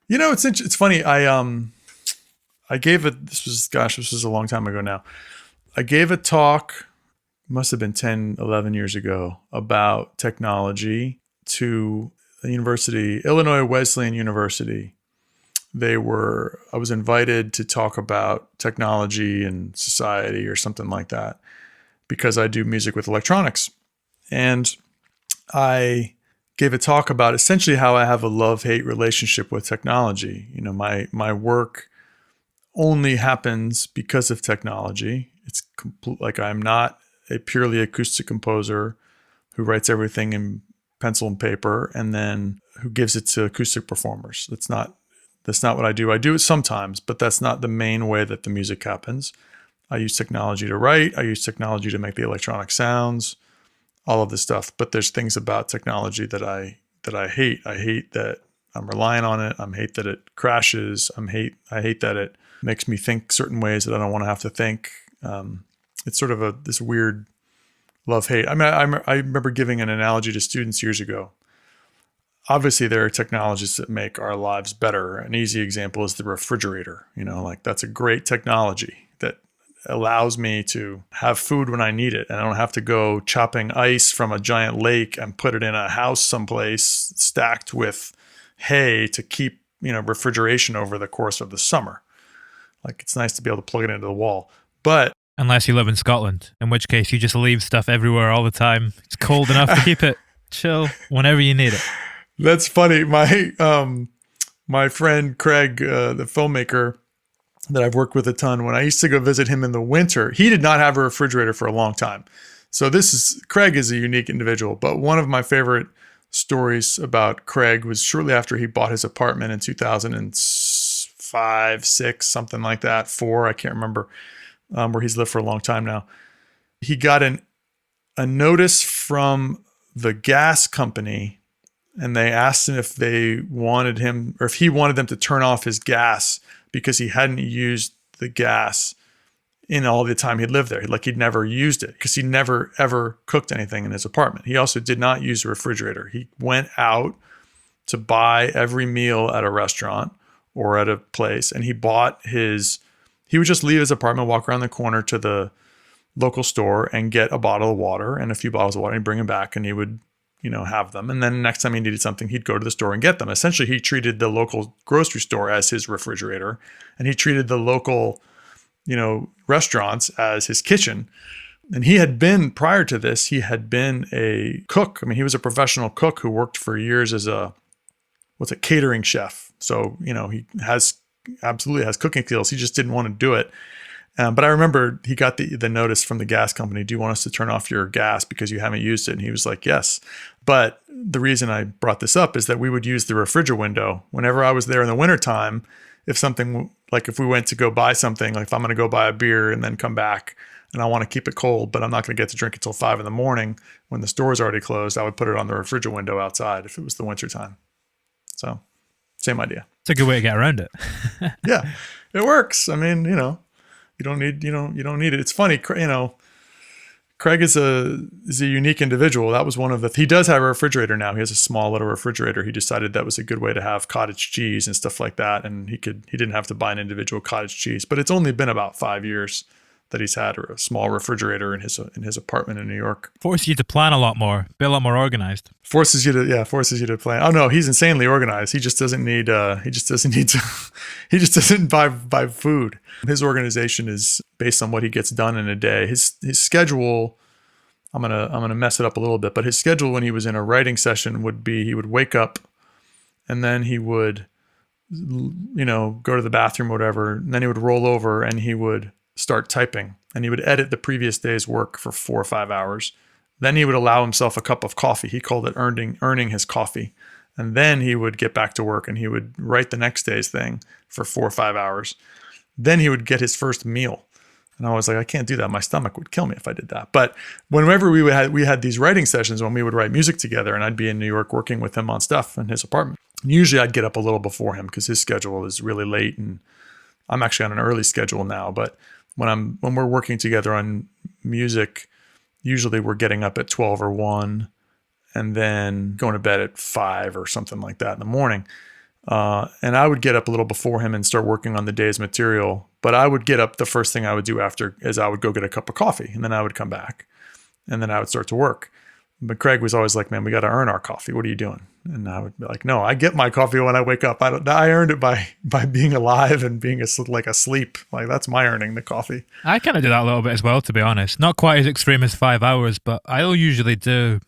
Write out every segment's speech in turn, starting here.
It's funny. I gave this was a long time ago now. I gave a talk, must have been 10, 11 years ago, about technology to a university, Illinois Wesleyan University. I was invited to talk about technology and society or something like that because I do music with electronics. And I gave a talk about essentially how I have a love-hate relationship with technology. My work only happens because of technology. It's like I'm not a purely acoustic composer who writes everything in pencil and paper and then who gives it to acoustic performers. That's not what I do. I do it sometimes, but that's not the main way that the music happens. I use technology to write. I use technology to make the electronic sounds, all of this stuff. But there's things about technology that I hate. I hate that I'm relying on it. I hate that it crashes. I hate that it makes me think certain ways that I don't want to have to think. It's sort of this weird love-hate. I mean, I remember giving an analogy to students years ago. Obviously, there are technologies that make our lives better. An easy example is the refrigerator. Like that's a great technology that allows me to have food when I need it. And I don't have to go chopping ice from a giant lake and put it in a house someplace stacked with hay to keep, refrigeration over the course of the summer. Like it's nice to be able to plug it into the wall. But unless you live in Scotland, in which case you just leave stuff everywhere all the time. It's cold enough to keep it chill whenever you need it. That's funny. My friend Craig, the filmmaker that I've worked with a ton, when I used to go visit him in the winter, he did not have a refrigerator for a long time. So Craig is a unique individual. But one of my favorite stories about Craig was shortly after he bought his apartment in 2005, 6, something like that, 4, I can't remember, where he's lived for a long time now. He got a notice from the gas company, and they asked him if they wanted him, or if he wanted them to turn off his gas because he hadn't used the gas in all the time he'd lived there. He'd never used it because he never ever cooked anything in his apartment. He also did not use a refrigerator. He went out to buy every meal at a restaurant or at a place, and he would just leave his apartment, walk around the corner to the local store and get a bottle of water and a few bottles of water and bring them back, and he would have them. And then next time he needed something, he'd go to the store and get them. Essentially, he treated the local grocery store as his refrigerator, and he treated the local, restaurants as his kitchen. And prior to this, he had been a cook. I mean, he was a professional cook who worked for years as a catering chef. So, he absolutely has cooking skills. He just didn't want to do it. But I remember he got the notice from the gas company, do you want us to turn off your gas because you haven't used it? And he was like, yes. But the reason I brought this up is that we would use the refrigerator window. Whenever I was there in the wintertime, if we went to go buy something, like if I'm going to go buy a beer and then come back and I want to keep it cold, but I'm not going to get to drink until 5 a.m. when the store's already closed, I would put it on the refrigerator window outside if it was the wintertime. So same idea. It's a good way to get around it. Yeah, it works. I mean, you don't need it. It's funny, Craig is a unique individual. That was he does have a refrigerator now. He has a small little refrigerator. He decided that was a good way to have cottage cheese and stuff like that. And he didn't have to buy an individual cottage cheese, but it's only been about 5 years that he's had a small refrigerator in his apartment in New York. Forces you to plan a lot more, be a lot more organized. Forces you to plan. Oh no, he's insanely organized. He just doesn't buy food. His organization is based on what he gets done in a day. His schedule, I'm gonna mess it up a little bit, but his schedule when he was in a writing session would be he would wake up and then he would go to the bathroom or whatever, and then he would roll over and he would start typing, and he would edit the previous day's work for 4 or 5 hours. Then he would allow himself a cup of coffee. He called it earning his coffee. And then he would get back to work and he would write the next day's thing for 4 or 5 hours. Then he would get his first meal. And I was like, I can't do that. My stomach would kill me if I did that. But whenever we had these writing sessions when we would write music together, and I'd be in New York working with him on stuff in his apartment. And usually I'd get up a little before him because his schedule is really late, and I'm actually on an early schedule now. But when we're working together on music, usually we're getting up at 12 or 1 and then going to bed at 5 or something like that in the morning. And I would get up a little before him and start working on the day's material. But I would get up, the first thing I would do after is I would go get a cup of coffee, and then I would come back, and then I would start to work. But Craig was always like, man, we got to earn our coffee. What are you doing? And I would be like, no, I get my coffee when I wake up. I earned it by being alive and being asleep. Like, that's my earning, the coffee. I kind of do that a little bit as well, to be honest. Not quite as extreme as 5 hours, but I'll usually do,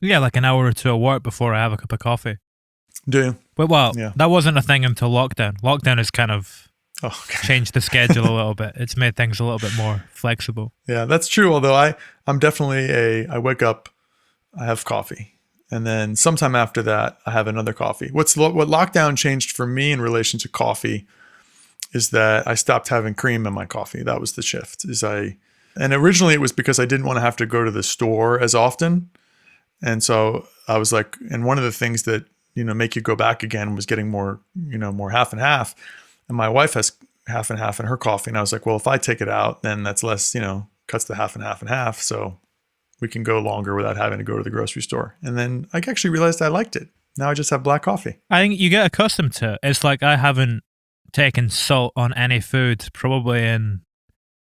like an hour or two of work before I have a cup of coffee. Do you? But that wasn't a thing until lockdown. Lockdown has kind of changed the schedule a little bit. It's made things a little bit more flexible. Yeah, that's true. Although I'm definitely I wake up, I have coffee, and then sometime after that, I have another coffee. What lockdown changed for me in relation to coffee is that I stopped having cream in my coffee. That was the shift. And originally it was because I didn't want to have to go to the store as often, and so I was like, and one of the things that make you go back again was getting more half and half. And my wife has half and half in her coffee. And I was like, well, if I take it out, then that's less, cuts the half and half and half. So we can go longer without having to go to the grocery store. And then I actually realized I liked it. Now I just have black coffee. I think you get accustomed to it. It's like I haven't taken salt on any food probably in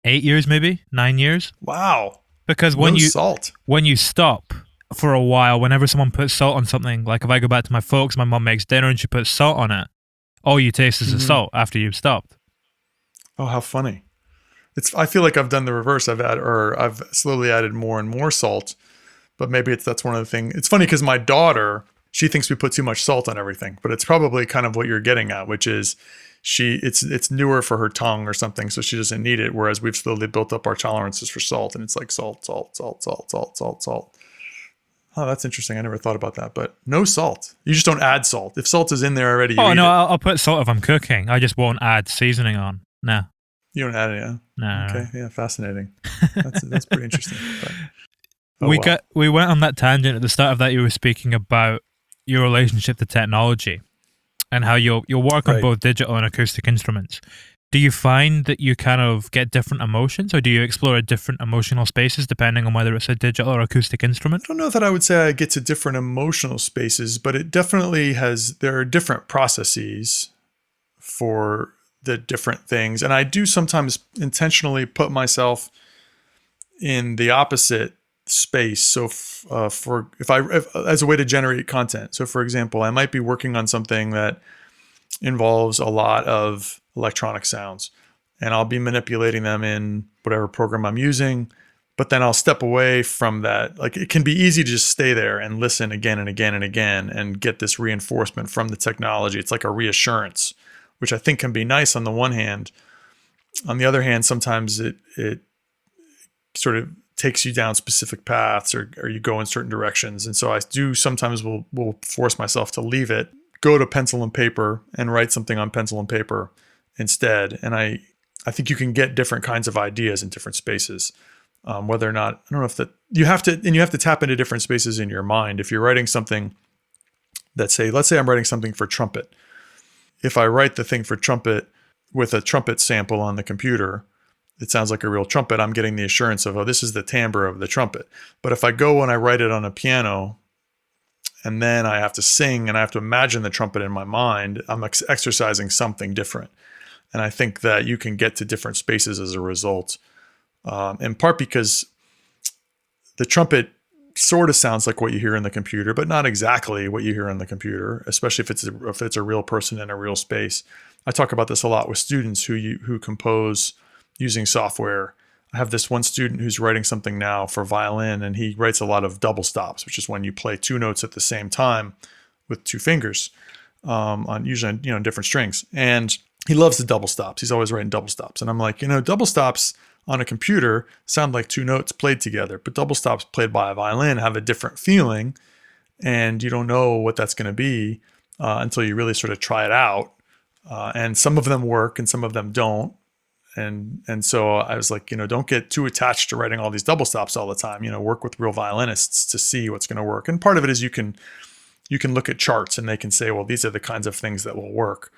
8 years, maybe 9 years. Wow. Because when you stop for a while, whenever someone puts salt on something, like if I go back to my folks, my mom makes dinner and she puts salt on it, all you taste is the salt after you've stopped. Oh, how funny. I feel like I've done the reverse. I've slowly added more and more salt, but maybe that's one of the things. It's funny because my daughter, she thinks we put too much salt on everything, but it's probably kind of what you're getting at, which is it's newer for her tongue or something, so she doesn't need it. Whereas we've slowly built up our tolerances for salt, and it's like salt, salt, salt, salt, salt, salt, salt. Oh, that's interesting. I never thought about that, but no salt. You just don't add salt. If salt is in there already, I'll put salt if I'm cooking. I just won't add seasoning on. No. You don't add it, yeah? No. Okay, yeah, fascinating. That's pretty interesting. But, we went on that tangent at the start of that. You were speaking about your relationship to technology and how you'll work on both digital and acoustic instruments. Do you find that you kind of get different emotions, or do you explore different emotional spaces depending on whether it's a digital or acoustic instrument? I don't know that I would say I get to different emotional spaces, but it definitely there are different processes for the different things. And I do sometimes intentionally put myself in the opposite space. So if as a way to generate content. So for example, I might be working on something that involves a lot of electronic sounds, and I'll be manipulating them in whatever program I'm using, but then I'll step away from that. Like, it can be easy to just stay there and listen again and again and again and get this reinforcement from the technology. It's like a reassurance, which I think can be nice on the one hand. On the other hand, sometimes it sort of takes you down specific paths, or you go in certain directions. And so I do sometimes will force myself to leave it, go to pencil and paper and write something on pencil and paper instead. And I think you can get different kinds of ideas in different spaces. Whether or not, I don't know if that you have to tap into different spaces in your mind. If you're writing something let's say I'm writing something for trumpet. If I write the thing for trumpet with a trumpet sample on the computer, it sounds like a real trumpet. I'm getting the assurance of, this is the timbre of the trumpet. But if I go and I write it on a piano, and then I have to sing and I have to imagine the trumpet in my mind, I'm exercising something different. And I think that you can get to different spaces as a result, in part because the trumpet sort of sounds like what you hear in the computer, but not exactly what you hear in the computer, especially if it's a real person in a real space. I talk about this a lot with students who compose using software. I have this one student who's writing something now for violin, and he writes a lot of double stops, which is when you play two notes at the same time with two fingers, on usually different strings. And he loves the double stops. He's always writing double stops. And I'm like, double stops on a computer sound like two notes played together, but double stops played by a violin have a different feeling, and you don't know what that's going to be until you really sort of try it out. And some of them work and some of them don't. And so I was like, don't get too attached to writing all these double stops all the time. Work with real violinists to see what's going to work. And part of it is you can look at charts and they can say, well, these are the kinds of things that will work.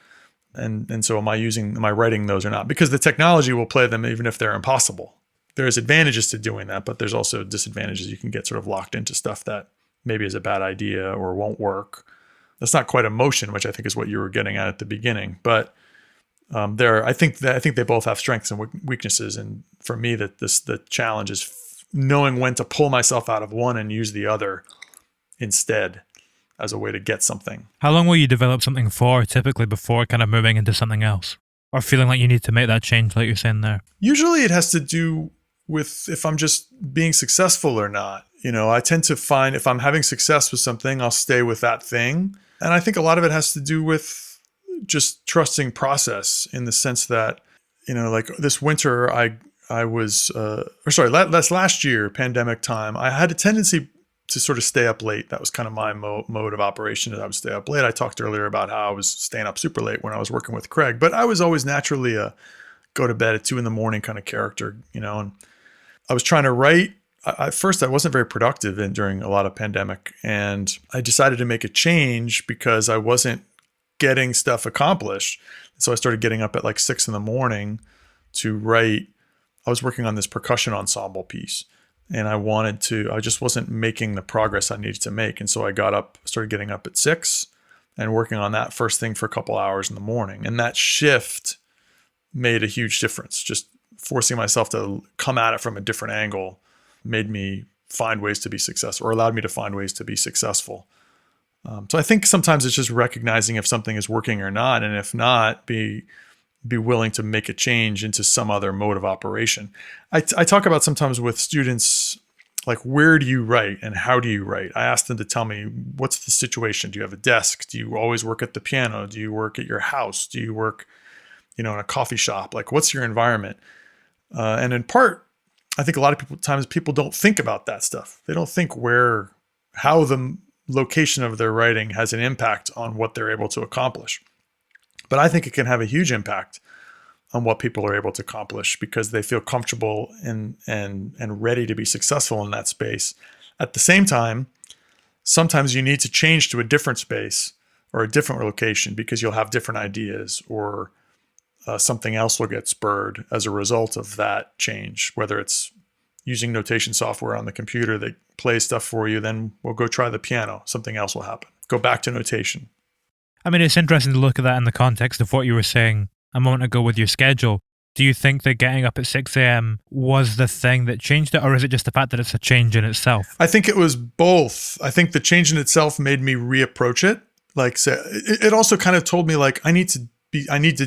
And so am I writing those or not? Because the technology will play them even if they're impossible. There's advantages to doing that, but there's also disadvantages. You can get sort of locked into stuff that maybe is a bad idea or won't work. That's not quite emotion, which I think is what you were getting at the beginning. But I think they both have strengths and weaknesses. And for me, the challenge is knowing when to pull myself out of one and use the other instead as a way to get something. How long will you develop something for typically before kind of moving into something else, or feeling like you need to make that change, like you're saying there? Usually, it has to do with if I'm just being successful or not. I tend to find if I'm having success with something, I'll stay with that thing. And I think a lot of it has to do with just trusting process, in the sense that, like this winter, that's last year, pandemic time, I had a tendency to sort of stay up late. That was kind of my mode of operation, that I would stay up late. I talked earlier about how I was staying up super late when I was working with Craig, but I was always naturally a go to bed at 2 a.m. kind of character, and I was trying to write. At first, I wasn't very productive during a lot of pandemic, and I decided to make a change because I wasn't getting stuff accomplished. So I started getting up at like 6 a.m. to write. I was working on this percussion ensemble piece, and I just wasn't making the progress I needed to make. And so I started getting up at 6 and working on that first thing for a couple hours in the morning. And that shift made a huge difference. Just forcing myself to come at it from a different angle made me find ways to be successful, or allowed me to find ways to be successful. So I think sometimes it's just recognizing if something is working or not, and if not, be willing to make a change into some other mode of operation. I talk about sometimes with students, like, where do you write and how do you write? I ask them to tell me, what's the situation? Do you have a desk? Do you always work at the piano? Do you work at your house? Do you work, in a coffee shop? Like, what's your environment? And in part, I think a lot of times people don't think about that stuff. They don't think how the location of their writing has an impact on what they're able to accomplish. But I think it can have a huge impact on what people are able to accomplish, because they feel comfortable and ready to be successful in that space. At the same time, sometimes you need to change to a different space or a different location because you'll have different ideas, or something else will get spurred as a result of that change, whether it's using notation software on the computer that plays stuff for you, then we'll go try the piano. Something else will happen. Go back to notation. I mean, it's interesting to look at that in the context of what you were saying a moment ago with your schedule. Do you think that getting up at 6 a.m. was the thing that changed it, or is it just the fact that it's a change in itself? I think it was both. I think the change in itself made me reapproach it. Like, say, it also kind of told me, like, I need to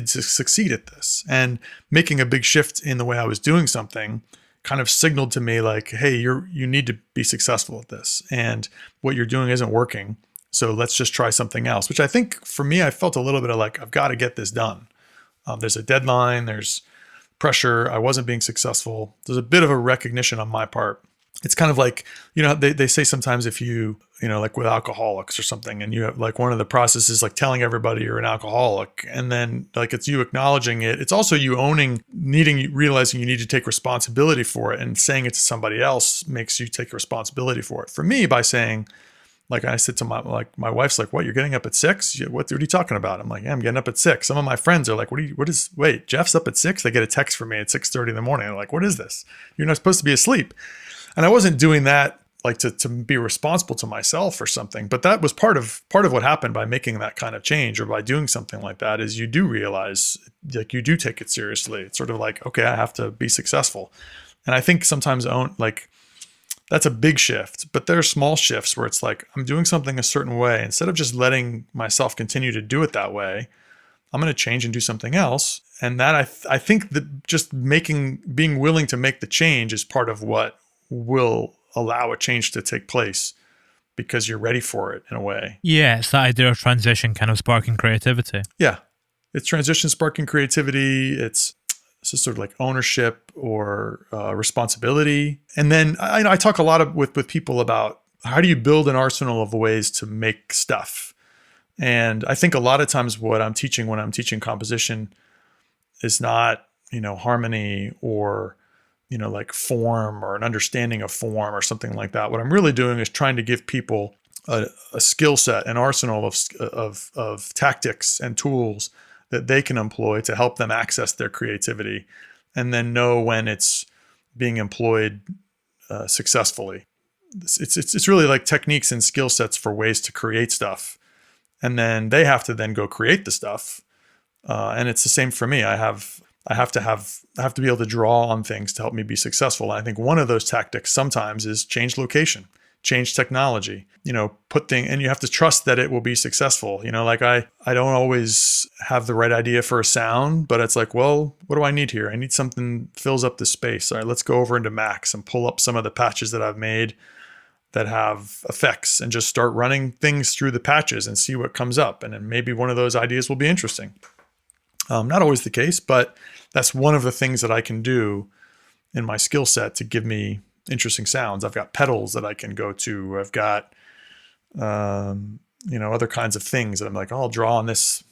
succeed at this. And making a big shift in the way I was doing something kind of signaled to me, like, hey, you need to be successful at this, and what you're doing isn't working. So let's just try something else, which I think for me, I felt a little bit of like, I've got to get this done. There's a deadline, there's pressure. I wasn't being successful. There's a bit of a recognition on my part. It's kind of like, they say sometimes if you, like with alcoholics or something, and you have like one of the processes, like telling everybody you're an alcoholic, and then like it's you acknowledging it. It's also you realizing you need to take responsibility for it, and saying it to somebody else makes you take responsibility for it. For me, by saying, like I said to my wife's like, what, you're getting up at 6? What are you talking about? I'm like, yeah, I'm getting up at 6. Some of my friends are like, wait, Jeff's up at 6? They get a text from me at 6:30 in the morning. They're like, what is this? You're not supposed to be asleep. And I wasn't doing that like to be responsible to myself or something, but that was part of what happened by making that kind of change, or by doing something like that, is you do realize, like, you do take it seriously. It's sort of like, okay, I have to be successful. And I think sometimes that's a big shift, but there are small shifts where it's like, I'm doing something a certain way. Instead of just letting myself continue to do it that way, I'm going to change and do something else. And that I think that just being willing to make the change is part of what will allow a change to take place, because you're ready for it in a way. Yeah, it's that idea of transition kind of sparking creativity. Yeah, it's transition sparking creativity. It's just sort of like ownership or responsibility. And then I talk a lot with people about how do you build an arsenal of ways to make stuff. And I think a lot of times what I'm teaching when I'm teaching composition is not, harmony or, like form or an understanding of form or something like that. What I'm really doing is trying to give people a skill set, an arsenal of tactics and tools that they can employ to help them access their creativity, and then know when it's being employed successfully. It's really like techniques and skill sets for ways to create stuff. and then they have to then go create the stuff. And it's the same for me. I have to be able to draw on things to help me be successful. And I think one of those tactics sometimes is change location, change technology, and you have to trust that it will be successful. Like I don't always have the right idea for a sound, but it's like, well, what do I need here? I need something that fills up the space. All right, let's go over into Max and pull up some of the patches that I've made that have effects and just start running things through the patches and see what comes up. And then maybe one of those ideas will be interesting. Not always the case, but that's one of the things that I can do in my skill set to give me interesting sounds. I've got pedals that I can go to. I've got, other kinds of things that I'm like, I'll draw on this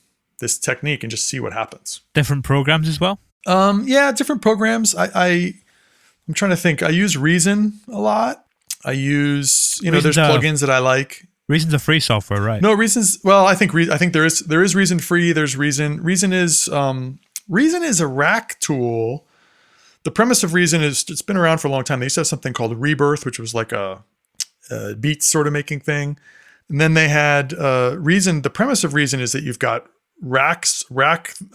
technique and just see what happens. Different programs as well? Yeah, different programs. I'm trying to think. I use Reason a lot. I use, there's plugins that I like. Reason's a free software, right? No, Reason's, well, I think there is Reason free. There's Reason. Reason is a rack tool. The premise of Reason is it's been around for a long time. They used to have something called Rebirth, which was like a beat sort of making thing. And then they had Reason. The premise of Reason is that you've got rack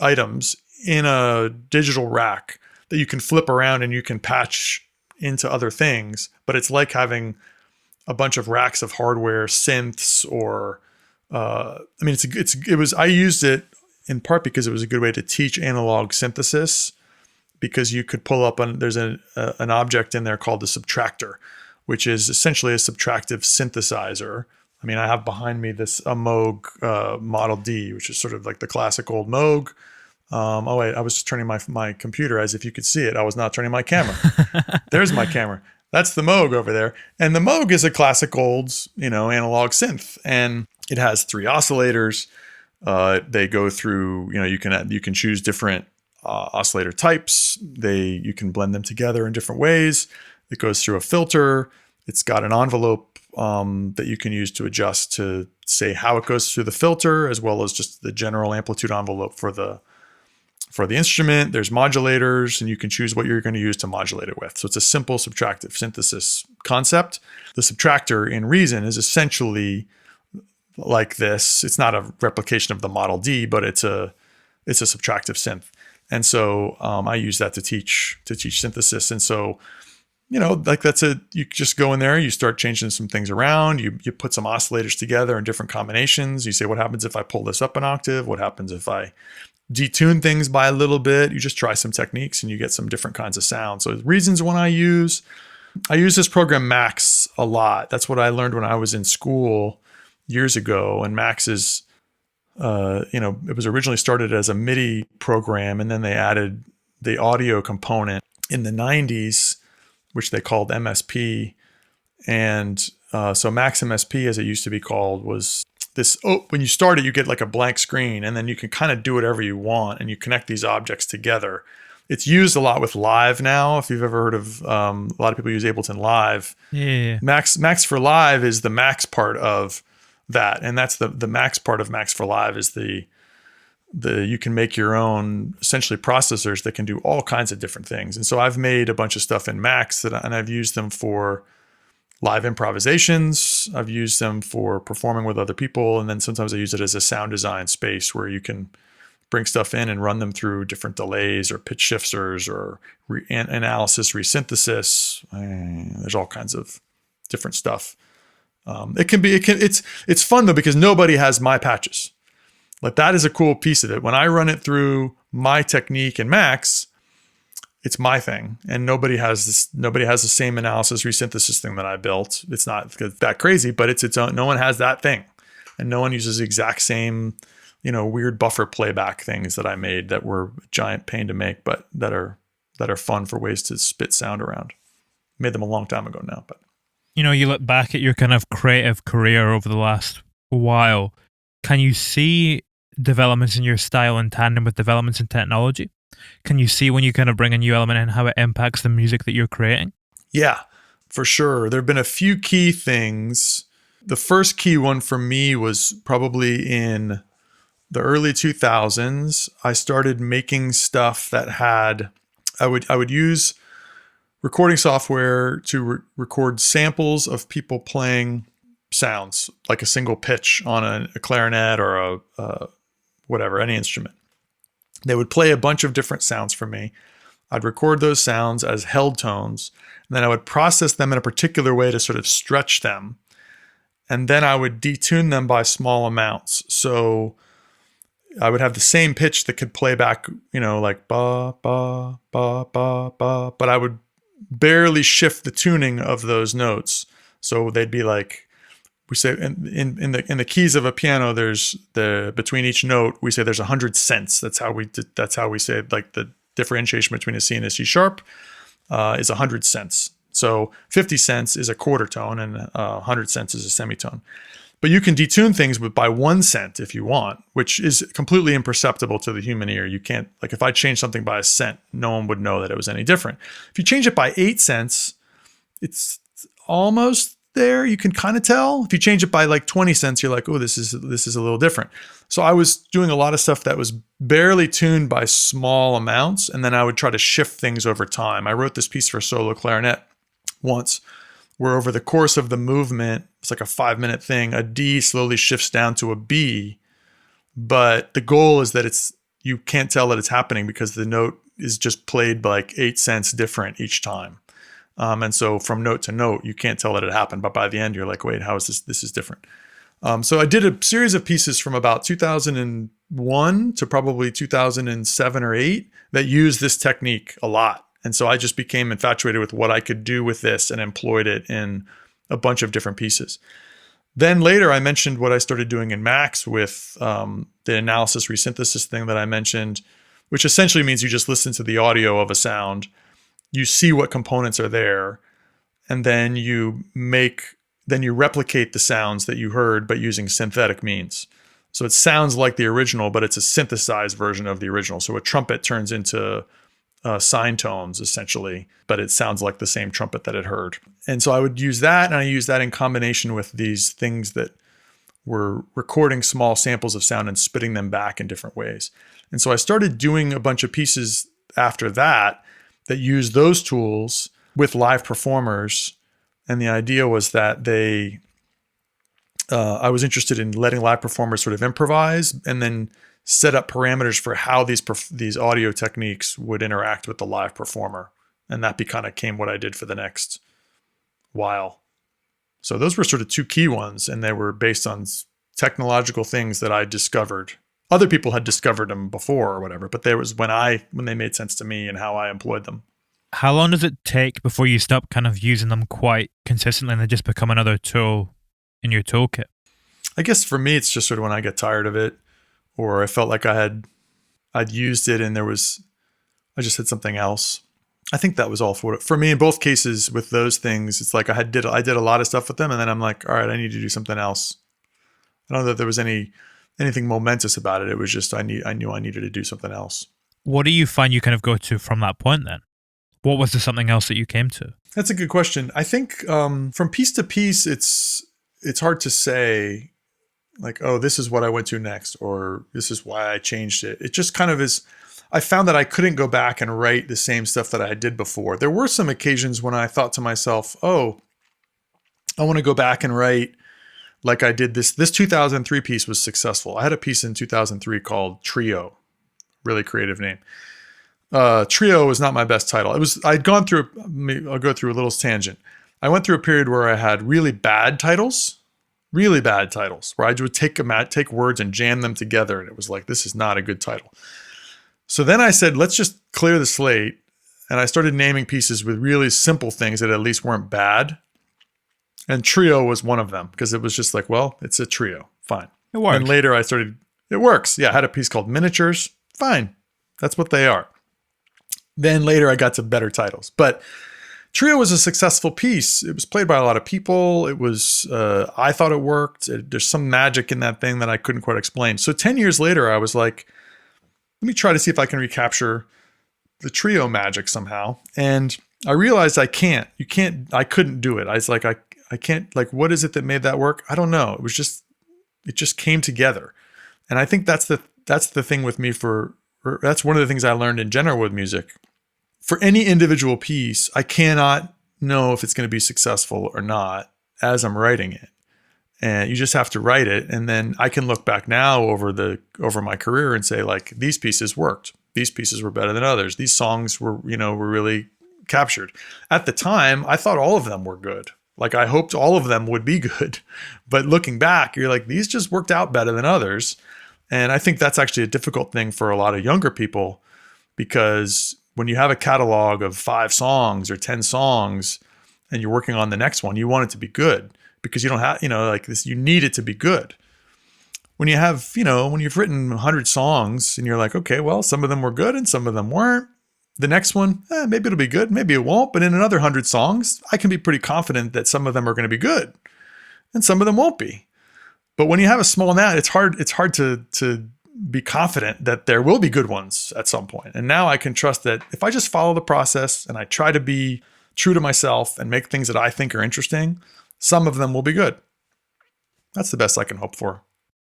items in a digital rack that you can flip around and you can patch into other things. But it's like having a bunch of racks of hardware, synths, or I used it in part because it was a good way to teach analog synthesis, because you could pull up there's an object in there called the subtractor, which is essentially a subtractive synthesizer. I mean, I have behind me a Moog Model D, which is sort of like the classic old Moog. Wait, I was turning my computer as if you could see it. I was not turning my camera. There's my camera. That's the Moog over there. And the Moog is a classic old, analog synth. And it has 3 oscillators. They go through, you can choose different oscillator types. You can blend them together in different ways. It goes through a filter. It's got an envelope that you can use to adjust to say how it goes through the filter, as well as just the general amplitude envelope for the instrument. There's modulators, and you can choose what you're going to use to modulate it with. So it's a simple subtractive synthesis concept. The subtractor in Reason is essentially like this. It's not a replication of the Model D, but it's a subtractive synth. And so I use that to teach synthesis. And so, you just go in there, you start changing some things around, you put some oscillators together in different combinations. You say, what happens if I pull this up an octave? What happens if I detune things by a little bit? You just try some techniques and you get some different kinds of sounds. So Reason's one I use. I use this program Max a lot. That's what I learned when I was in school years ago. And Max is, it was originally started as a MIDI program, and then they added the audio component in the 90s, which they called MSP. And so Max MSP, as it used to be called, was this, when you start it, you get like a blank screen, and then you can kind of do whatever you want, and you connect these objects together. It's used a lot with Live now. If you've ever heard of, a lot of people use Ableton Live. Yeah. Max for Live is the Max part of that. And that's the Max part of Max for Live is you can make your own essentially processors that can do all kinds of different things. And so I've made a bunch of stuff in Max and I've used them for live improvisations. I've used them for performing with other people. And then sometimes I use it as a sound design space where you can bring stuff in and run them through different delays or pitch shifters or analysis, resynthesis. There's all kinds of different stuff. It's fun though, because nobody has my patches. Like that is a cool piece of it. When I run it through my technique in Max, it's my thing, and nobody has the same analysis resynthesis thing that I built. It's not that crazy, but it's its own. No one has that thing, and no one uses the exact same, weird buffer playback things that I made that were a giant pain to make, but that are fun for ways to spit sound around. Made them a long time ago now, but you look back at your kind of creative career over the last while. Can you see developments in your style in tandem with developments in technology? Can you see when you kind of bring a new element and how it impacts the music that you're creating? Yeah, for sure. There have been a few key things. The first key one for me was probably in the early 2000s. I started making stuff that had, I would use recording software to record samples of people playing sounds, like a single pitch on a clarinet or whatever, any instrument. They would play a bunch of different sounds for me. I'd record those sounds as held tones, and then I would process them in a particular way to sort of stretch them. And then I would detune them by small amounts. So I would have the same pitch that could play back, like ba, ba, ba, ba, ba, but I would barely shift the tuning of those notes. So they'd be like, we say in the keys of a piano, there's between each note, we say there's 100 cents. That's how we say, like, the differentiation between a C and a C sharp is 100 cents. So 50 cents is a quarter tone and 100 cents is a semitone. But you can detune things by 1 cent if you want, which is completely imperceptible to the human ear. You can't, like, if I change something by a cent, no one would know that it was any different. If you change it by 8 cents, it's almost there. You can kind of tell. If you change it by like 20 cents, you're like, oh, this is a little different. So I was doing a lot of stuff that was barely tuned by small amounts, and then I would try to shift things over time. I wrote this piece for solo clarinet once, where over the course of the movement, it's like a 5-minute thing, a D slowly shifts down to a B, but the goal is that you can't tell that it's happening because the note is just played like 8 cents different each time. And so from note to note, you can't tell that it happened, but by the end, you're like, wait, how is this? This is different. So I did a series of pieces from about 2001 to probably 2007 or 8 that used this technique a lot. And so I just became infatuated with what I could do with this and employed it in a bunch of different pieces. Then later I mentioned what I started doing in Max with the analysis resynthesis thing that I mentioned, which essentially means you just listen to the audio of a sound, you see what components are there, and then you replicate the sounds that you heard, but using synthetic means. So it sounds like the original, but it's a synthesized version of the original. So a trumpet turns into sine tones essentially, but it sounds like the same trumpet that it heard. And so I would use that, and I use that in combination with these things that were recording small samples of sound and spitting them back in different ways. And so I started doing a bunch of pieces after that use those tools with live performers. And the idea was that I was interested in letting live performers sort of improvise and then set up parameters for how these audio techniques would interact with the live performer. And that kind of became what I did for the next while. So those were sort of two key ones, and they were based on technological things that I discovered. Other people had discovered them before or whatever, but there was when they made sense to me and how I employed them. How long does it take before you stop kind of using them quite consistently and they just become another tool in your toolkit? I guess for me, it's just sort of when I get tired of it, or I felt like I'd used it and I just had something else. I think that was all for me in both cases with those things. It's like I did a lot of stuff with them, and then I'm like, all right, I need to do something else. I don't know that there was anything momentous about it. It was just I knew I needed to do something else. What do you find you kind of go to from that point then? What was the something else that you came to? That's a good question. I think from piece to piece, it's hard to say like, oh, this is what I went to next, or this is why I changed it. It just kind of is. I found that I couldn't go back and write the same stuff that I did before. There were some occasions when I thought to myself, oh, I want to go back and write like I did this. This 2003 piece was successful. I had a piece in 2003 called Trio, really creative name. Trio was not my best title. I'll go through a little tangent. I went through a period where I had really bad titles, where I would take words and jam them together. And it was like, this is not a good title. So then I said, let's just clear the slate. And I started naming pieces with really simple things that at least weren't bad. And Trio was one of them because it was just like, well, it's a trio. Fine. It works. And later it works. Yeah, I had a piece called Miniatures. Fine. That's what they are. Then later I got to better titles. But Trio was a successful piece. It was played by a lot of people. It was, I thought it worked. There's some magic in that thing that I couldn't quite explain. So 10 years later, I was like, let me try to see if I can recapture the Trio magic somehow. And I realized I couldn't do it. I was like, I can't, like, what is it that made that work? I don't know. It just came together. And I think that's the thing with me that's one of the things I learned in general with music. For any individual piece, I cannot know if it's going to be successful or not as I'm writing it. and you just have to write it. And then I can look back now over my career and say, like, these pieces worked. These pieces were better than others. These songs were really captured. At the time, I thought all of them were good. Like, I hoped all of them would be good. But looking back, you're like, these just worked out better than others. And I think that's actually a difficult thing for a lot of younger people, because when you have a catalog of 5 songs or 10 songs and you're working on the next one, you want it to be good, because you don't have, like this, you need it to be good. When you have, when you've written 100 songs and you're like, okay, well, some of them were good and some of them weren't. The next one, maybe it'll be good, maybe it won't. But in another 100 songs, I can be pretty confident that some of them are going to be good and some of them won't be. But when you have a small net, it's hard to be confident that there will be good ones at some point. And now I can trust that if I just follow the process and I try to be true to myself and make things that I think are interesting, some of them will be good. That's the best I can hope for.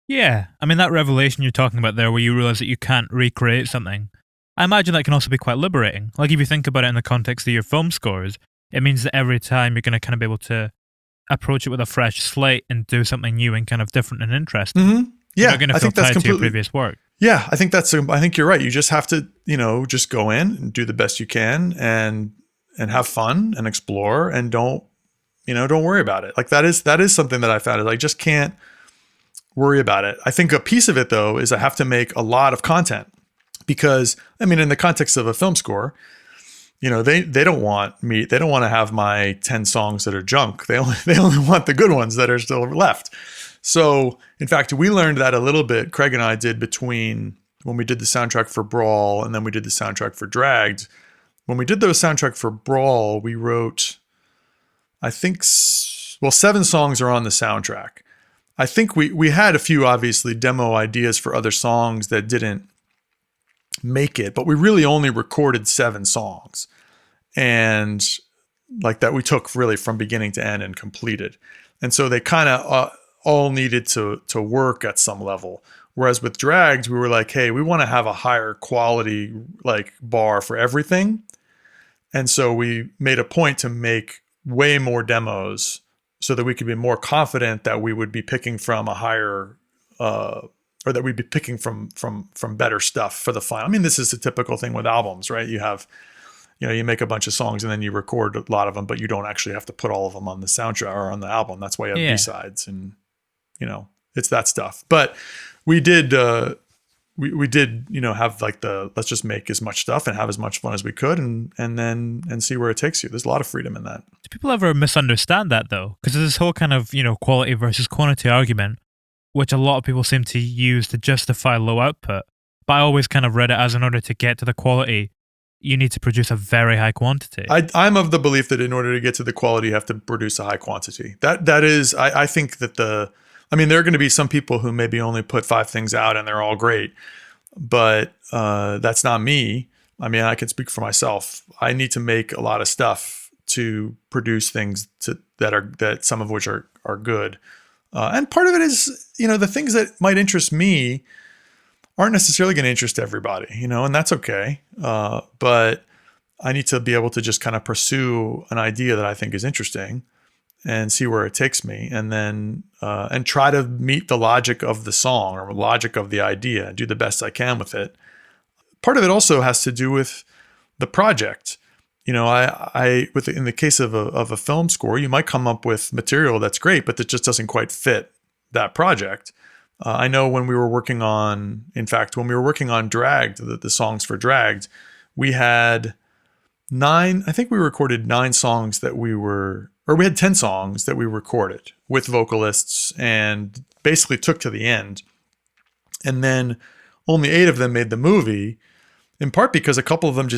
Yeah. I mean, that revelation you're talking about there, where you realize that you can't recreate something, I imagine that can also be quite liberating. Like, if you think about it in the context of your film scores, it means that every time you're going to kind of be able to approach it with a fresh slate and do something new and kind of different and interesting. Mm-hmm. Yeah, you're not going to feel tied to your previous work. Yeah, I think you're right. You just have to, just go in and do the best you can and have fun and explore, and don't worry about it. Like, that is something that I found, is I just can't worry about it. I think a piece of it, though, is I have to make a lot of content, because, I mean, in the context of a film score, they don't want me. They don't want to have my 10 songs that are junk. They only want the good ones that are still left. So, in fact, we learned that a little bit. Craig and I did, between when we did the soundtrack for Brawl and then we did the soundtrack for Dragged. When we did the soundtrack for Brawl, we wrote, I think, 7 songs are on the soundtrack. I think we had a few, obviously, demo ideas for other songs that didn't make it, but we really only recorded 7 songs, and like that we took really from beginning to end and completed. And so they kind of all needed to work at some level. Whereas with Dragged, we were like, hey, we want to have a higher quality like bar for everything. And so we made a point to make way more demos so that we could be more confident that we would be picking from a higher or that we'd be picking from better stuff for the final. I mean, this is a typical thing with albums, right? You have, you make a bunch of songs and then you record a lot of them, but you don't actually have to put all of them on the soundtrack or on the album. That's why you have B-sides, and, it's that stuff. But we did, we did, have like let's just make as much stuff and have as much fun as we could, and see where it takes you. There's a lot of freedom in that. Do people ever misunderstand that, though? Because there's this whole kind of, quality versus quantity argument, which a lot of people seem to use to justify low output. But I always kind of read it as, in order to get to the quality, you need to produce a very high quantity. I'm of the belief that in order to get to the quality, you have to produce a high quantity. That is, I think that there are going to be some people who maybe only put 5 things out and they're all great, but that's not me. I mean, I can speak for myself. I need to make a lot of stuff to produce things that some of which are good. And part of it is, the things that might interest me aren't necessarily going to interest everybody, and that's okay. But I need to be able to just kind of pursue an idea that I think is interesting and see where it takes me, and then and try to meet the logic of the song or logic of the idea, do the best I can with it. Part of it also has to do with the project. In the case of a film score, you might come up with material that's great, but that just doesn't quite fit that project. I know when we were working on Dragged, the songs for Dragged, we had 9, I think we recorded 9 songs we had 10 songs that we recorded with vocalists and basically took to the end. And then only 8 of them made the movie, in part because a couple of them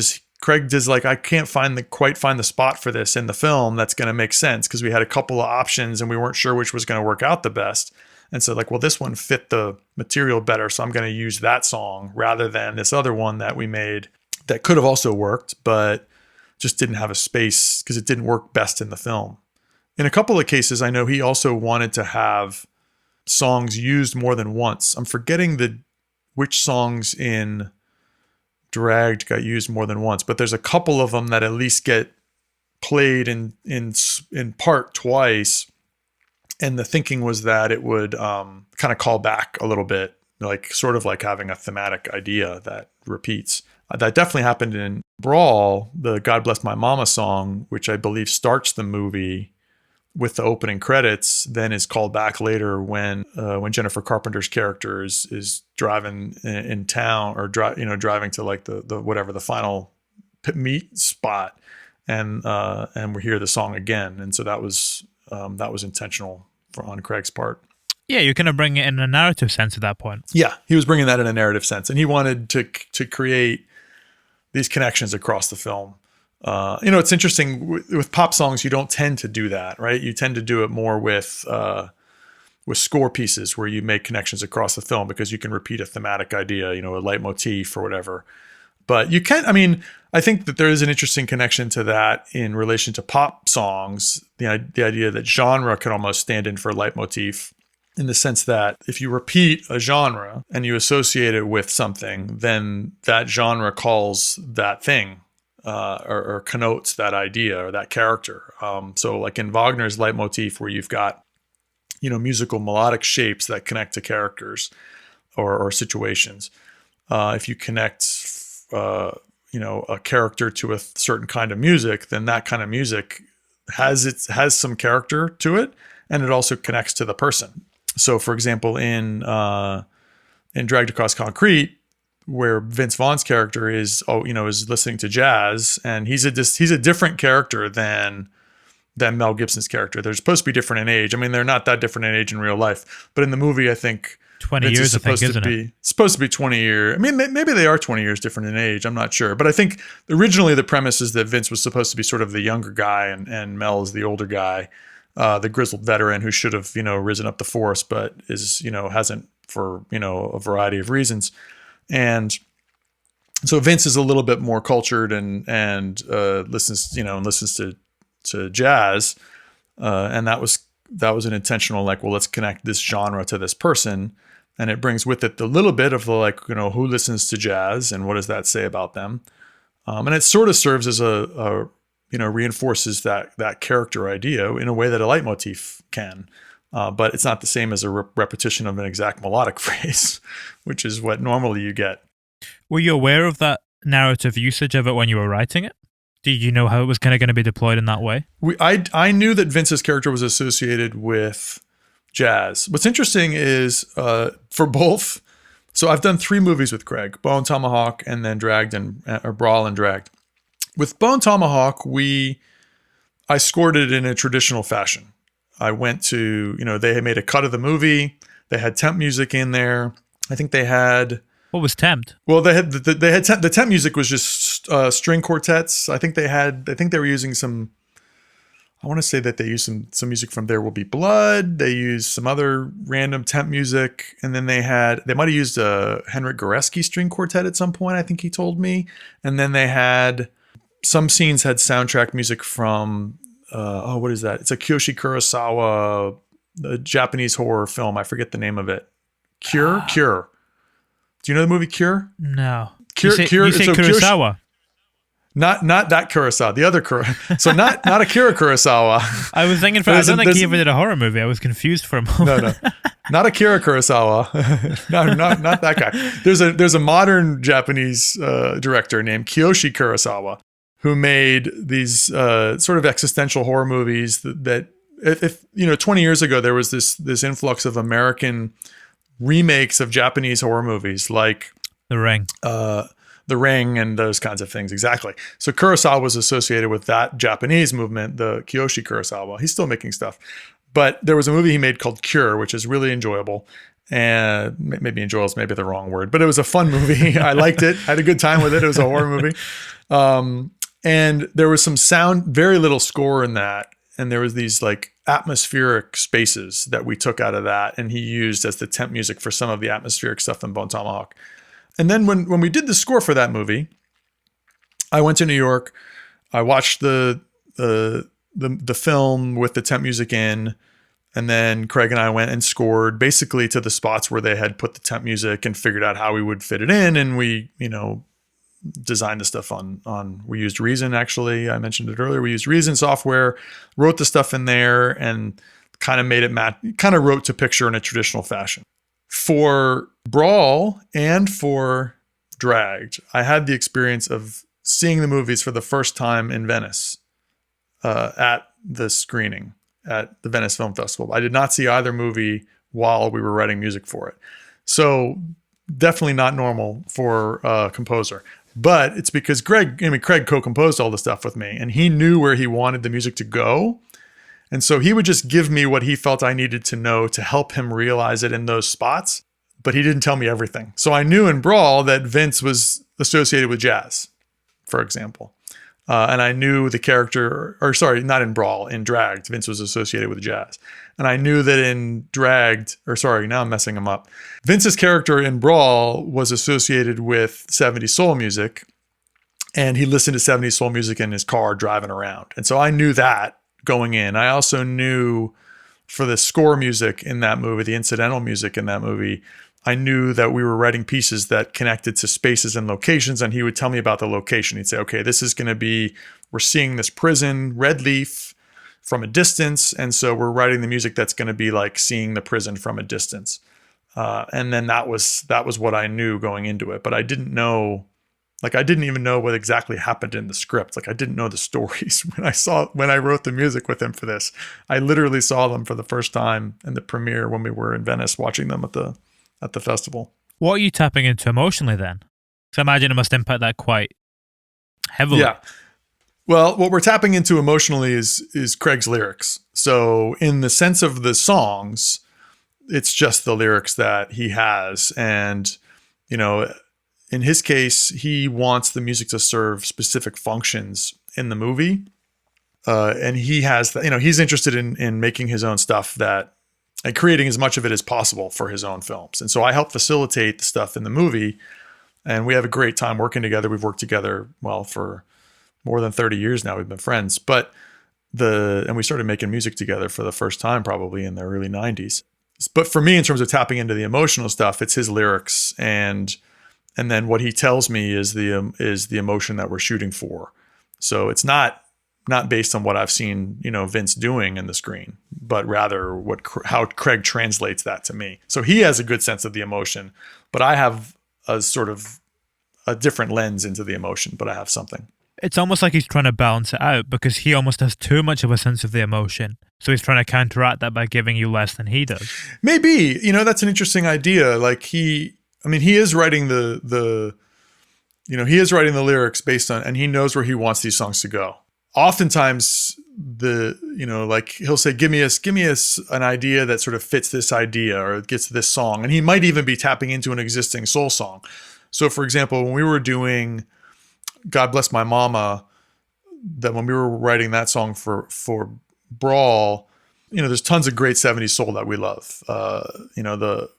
Craig does like, I can't quite find the spot for this in the film that's going to make sense, because we had a couple of options and we weren't sure which was going to work out the best. And so like, well, this one fit the material better, so I'm going to use that song rather than this other one that we made that could have also worked, but just didn't have a space because it didn't work best in the film. In a couple of cases, I know he also wanted to have songs used more than once. I'm forgetting which songs in Dragged got used more than once, but there's a couple of them that at least get played in part twice. And the thinking was that it would kind of call back a little bit, like sort of like having a thematic idea that repeats. That definitely happened in Brawl, the God Bless My Mama song, which I believe starts the movie with the opening credits, then is called back later when Jennifer Carpenter's character is driving in town, or driving to like the final meet spot, and we hear the song again, and so that was intentional on Craig's part. Yeah, you're going to bring it in a narrative sense at that point. Yeah, he was bringing that in a narrative sense, and he wanted to create these connections across the film. It's interesting with pop songs, you don't tend to do that, right? You tend to do it more with score pieces where you make connections across the film because you can repeat a thematic idea, a leitmotif or whatever. But you can't, I think that there is an interesting connection to that in relation to pop songs, the idea that genre can almost stand in for leitmotif, in the sense that if you repeat a genre and you associate it with something, then that genre calls that thing or connotes that idea or that character. So like in Wagner's leitmotif, where you've got, musical melodic shapes that connect to characters or situations. If you connect, a character to a certain kind of music, then that kind of music has some character to it, and it also connects to the person. So, for example, in Dragged Across Concrete, where Vince Vaughn's character is listening to jazz, and he's a different character than Mel Gibson's character. They're supposed to be different in age. They're not that different in age in real life, but in the movie, I think 20 years. Supposed to be 20 years. Maybe they are 20 years different in age. I'm not sure, but I think originally the premise is that Vince was supposed to be sort of the younger guy, and Mel is the older guy. The grizzled veteran who should have, risen up the force, but hasn't for, a variety of reasons. And so Vince is a little bit more cultured and listens to jazz. And that was an intentional, like, well, let's connect this genre to this person. And it brings with it a little bit of the, who listens to jazz and what does that say about them? And it sort of serves as a reinforces that character idea in a way that a leitmotif can. But it's not the same as a repetition of an exact melodic phrase, which is what normally you get. Were you aware of that narrative usage of it when you were writing it? Did you know how it was kind of going to be deployed in that way? I knew that Vince's character was associated with jazz. What's interesting is for both, so I've done 3 movies with Craig, Bone Tomahawk and then Brawl and Dragged. With Bone Tomahawk, I scored it in a traditional fashion. I went to, they had made a cut of the movie. They had temp music in there. I think they had... What was temp? Well, the temp music was just string quartets. I think they were using some... I want to say that they used some music from There Will Be Blood. They used some other random temp music. And then they might have used a Henryk Goreski string quartet at some point, I think he told me. And then they had... Some scenes had soundtrack music from, what is that? It's a Kiyoshi Kurosawa, a Japanese horror film. I forget the name of it. Cure? Do you know the movie Cure? No. Cure. You say Kurosawa? Not that Kurosawa, the other Kurosawa. So not Akira Kurosawa. I was thinking, I don't think he ever did a horror movie. I was confused for a moment. No. Not Akira Kurosawa. not that guy. There's a modern Japanese director named Kiyoshi Kurosawa, who made these sort of existential horror movies that if 20 years ago, there was this influx of American remakes of Japanese horror movies like The Ring. The Ring and those kinds of things. Exactly. So Kurosawa was associated with that Japanese movement, the Kiyoshi Kurosawa. He's still making stuff. But there was a movie he made called Cure, which is really enjoyable. And maybe enjoyable is maybe the wrong word, but it was a fun movie. I liked it. I had a good time with it. It was a horror movie. And there was some sound, very little score in that. And there was these like atmospheric spaces that we took out of that. And he used as the temp music for some of the atmospheric stuff in Bone Tomahawk. And then when we did the score for that movie, I went to New York. I watched the film with the temp music in. And then Craig and I went and scored basically to the spots where they had put the temp music and figured out how we would fit it in. And we, designed the stuff we used Reason, actually. I mentioned it earlier. We used Reason software, wrote the stuff in there, and kind of made it kind of wrote to picture in a traditional fashion. For Brawl and for Dragged, I had the experience of seeing the movies for the first time in Venice at the screening at the Venice Film Festival. I did not see either movie while we were writing music for it. So definitely not normal for a composer. But it's because Craig co-composed all the stuff with me, and he knew where he wanted the music to go. And so he would just give me what he felt I needed to know to help him realize it in those spots. But he didn't tell me everything. So I knew in Brawl that Vince was associated with jazz, for example. And I knew the character, or sorry, not in Brawl, in Dragged, Vince was associated with jazz. And I knew that in Dragged, or sorry, now I'm messing him up. Vince's character in Brawl was associated with 70s soul music. And he listened to 70s soul music in his car driving around. And so I knew that going in. I also knew for the score music in that movie, the incidental music in that movie, I knew that we were writing pieces that connected to spaces and locations, and he would tell me about the location. He'd say, okay, this is going to be, we're seeing this prison, Red Leaf, from a distance, and so we're writing the music that's going to be like seeing the prison from a distance. And then that was what I knew going into it, but I didn't know, like I didn't even know what exactly happened in the script. Like I didn't know the stories when I wrote the music with him for this. I literally saw them for the first time in the premiere when we were in Venice watching them at the festival. What are you tapping into emotionally then? Because I imagine it must impact that quite heavily. Yeah. Well, what we're tapping into emotionally is Craig's lyrics. So in the sense of the songs, it's just the lyrics that he has. And, you know, in his case, he wants the music to serve specific functions in the movie. And he has, you know, he's interested in making his own stuff and creating as much of it as possible for his own films. And so I help facilitate the stuff in the movie, and we have a great time working together. We've worked together, well, for more than 30 years now. We've been friends, and we started making music together for the first time probably in the early 90s. But for me, in terms of tapping into the emotional stuff, it's his lyrics, and then what he tells me is the emotion that we're shooting for. So it's not based on what I've seen, you know, Vince doing in the screen, but rather how Craig translates that to me. So he has a good sense of the emotion, but I have a sort of a different lens into the emotion, but I have something. It's almost like he's trying to balance it out because he almost has too much of a sense of the emotion. So he's trying to counteract that by giving you less than he does. Maybe, you know, that's an interesting idea. Like he is writing the lyrics based on, and he knows where he wants these songs to go. Oftentimes like he'll say, give me us an idea that sort of fits this idea or gets this song. And he might even be tapping into an existing soul song. So for example, when we were doing God Bless My Mama, that when we were writing that song for Brawl, you know, there's tons of great 70s soul that we love. You know, the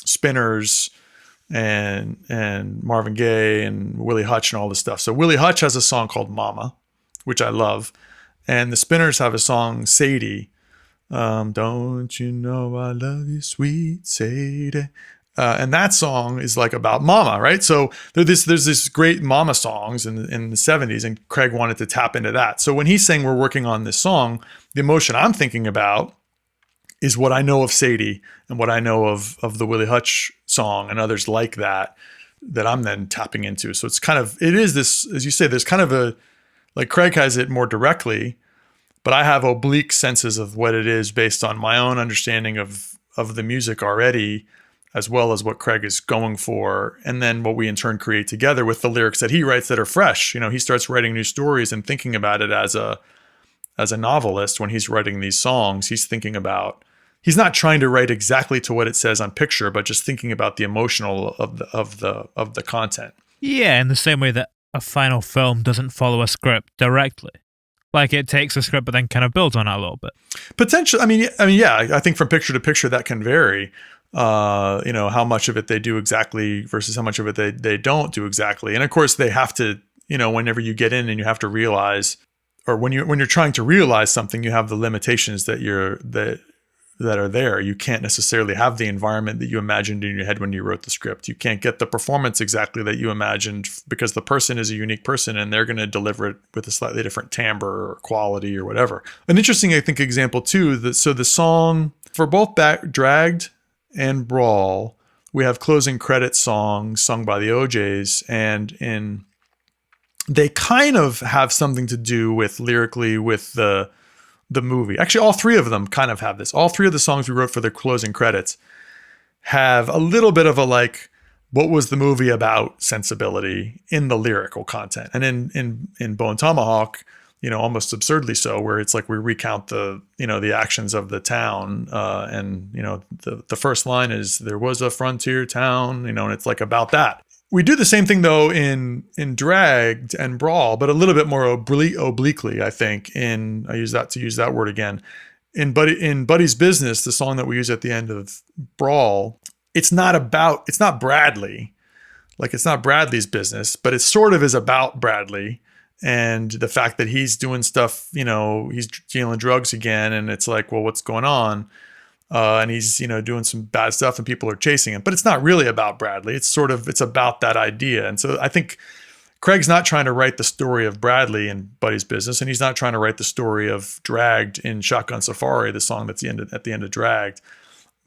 Spinners, and Marvin Gaye and Willie Hutch and all this stuff. So Willie Hutch has a song called Mama, which I love. And the Spinners have a song, Sadie. Don't you know I love you, sweet Sadie. And that song is like about mama, right? So there's this great mama songs in the 70s, and Craig wanted to tap into that. So when he's saying we're working on this song, the emotion I'm thinking about is what I know of Sadie and what I know of the Willie Hutch song and others like that I'm then tapping into. So it is this, as you say, there's kind of like Craig has it more directly, but I have oblique senses of what it is based on my own understanding of the music already, as well as what Craig is going for. And then what we in turn create together with the lyrics that he writes that are fresh. You know, he starts writing new stories and thinking about it as a novelist. When he's writing these songs, he's not trying to write exactly to what it says on picture, but just thinking about the emotional of the content. Yeah, in the same way that a final film doesn't follow a script directly. Like it takes a script, but then kind of builds on it a little bit. Potentially, I mean, yeah, I think from picture to picture that can vary. You know, how much of it they do exactly versus how much of it they don't do exactly. And of course, they have to, you know, whenever you get in and you have to realize, or when you're trying to realize something, you have the limitations that that are there. You can't necessarily have the environment that you imagined in your head when you wrote the script. You can't get the performance exactly that you imagined because the person is a unique person and they're going to deliver it with a slightly different timbre or quality or whatever. An interesting, I think, example too, so the song for both Dragged and Brawl, we have closing credits songs sung by the OJs, and they kind of have something to do with lyrically with the movie. Actually, all three of them kind of have this. All three of the songs we wrote for the closing credits have a little bit of a like, what was the movie about sensibility in the lyrical content. And in Bone Tomahawk, almost absurdly so, where it's like we recount the actions of the town. And the first line is, there was a frontier town, and it's like about that. We do the same thing though in Dragged and Brawl, but a little bit more obliquely, I think. I use that word again. In Buddy's Business, the song that we use at the end of Brawl, it's not Bradley. Like, it's not Bradley's business, but it sort of is about Bradley and the fact that he's doing stuff, he's dealing drugs again. And it's like, well, what's going on? And he's, doing some bad stuff and people are chasing him, but it's not really about Bradley. It's about that idea. And so I think Craig's not trying to write the story of Bradley in Buddy's Business, and he's not trying to write the story of Dragged in Shotgun Safari, the song that's at the end of Dragged,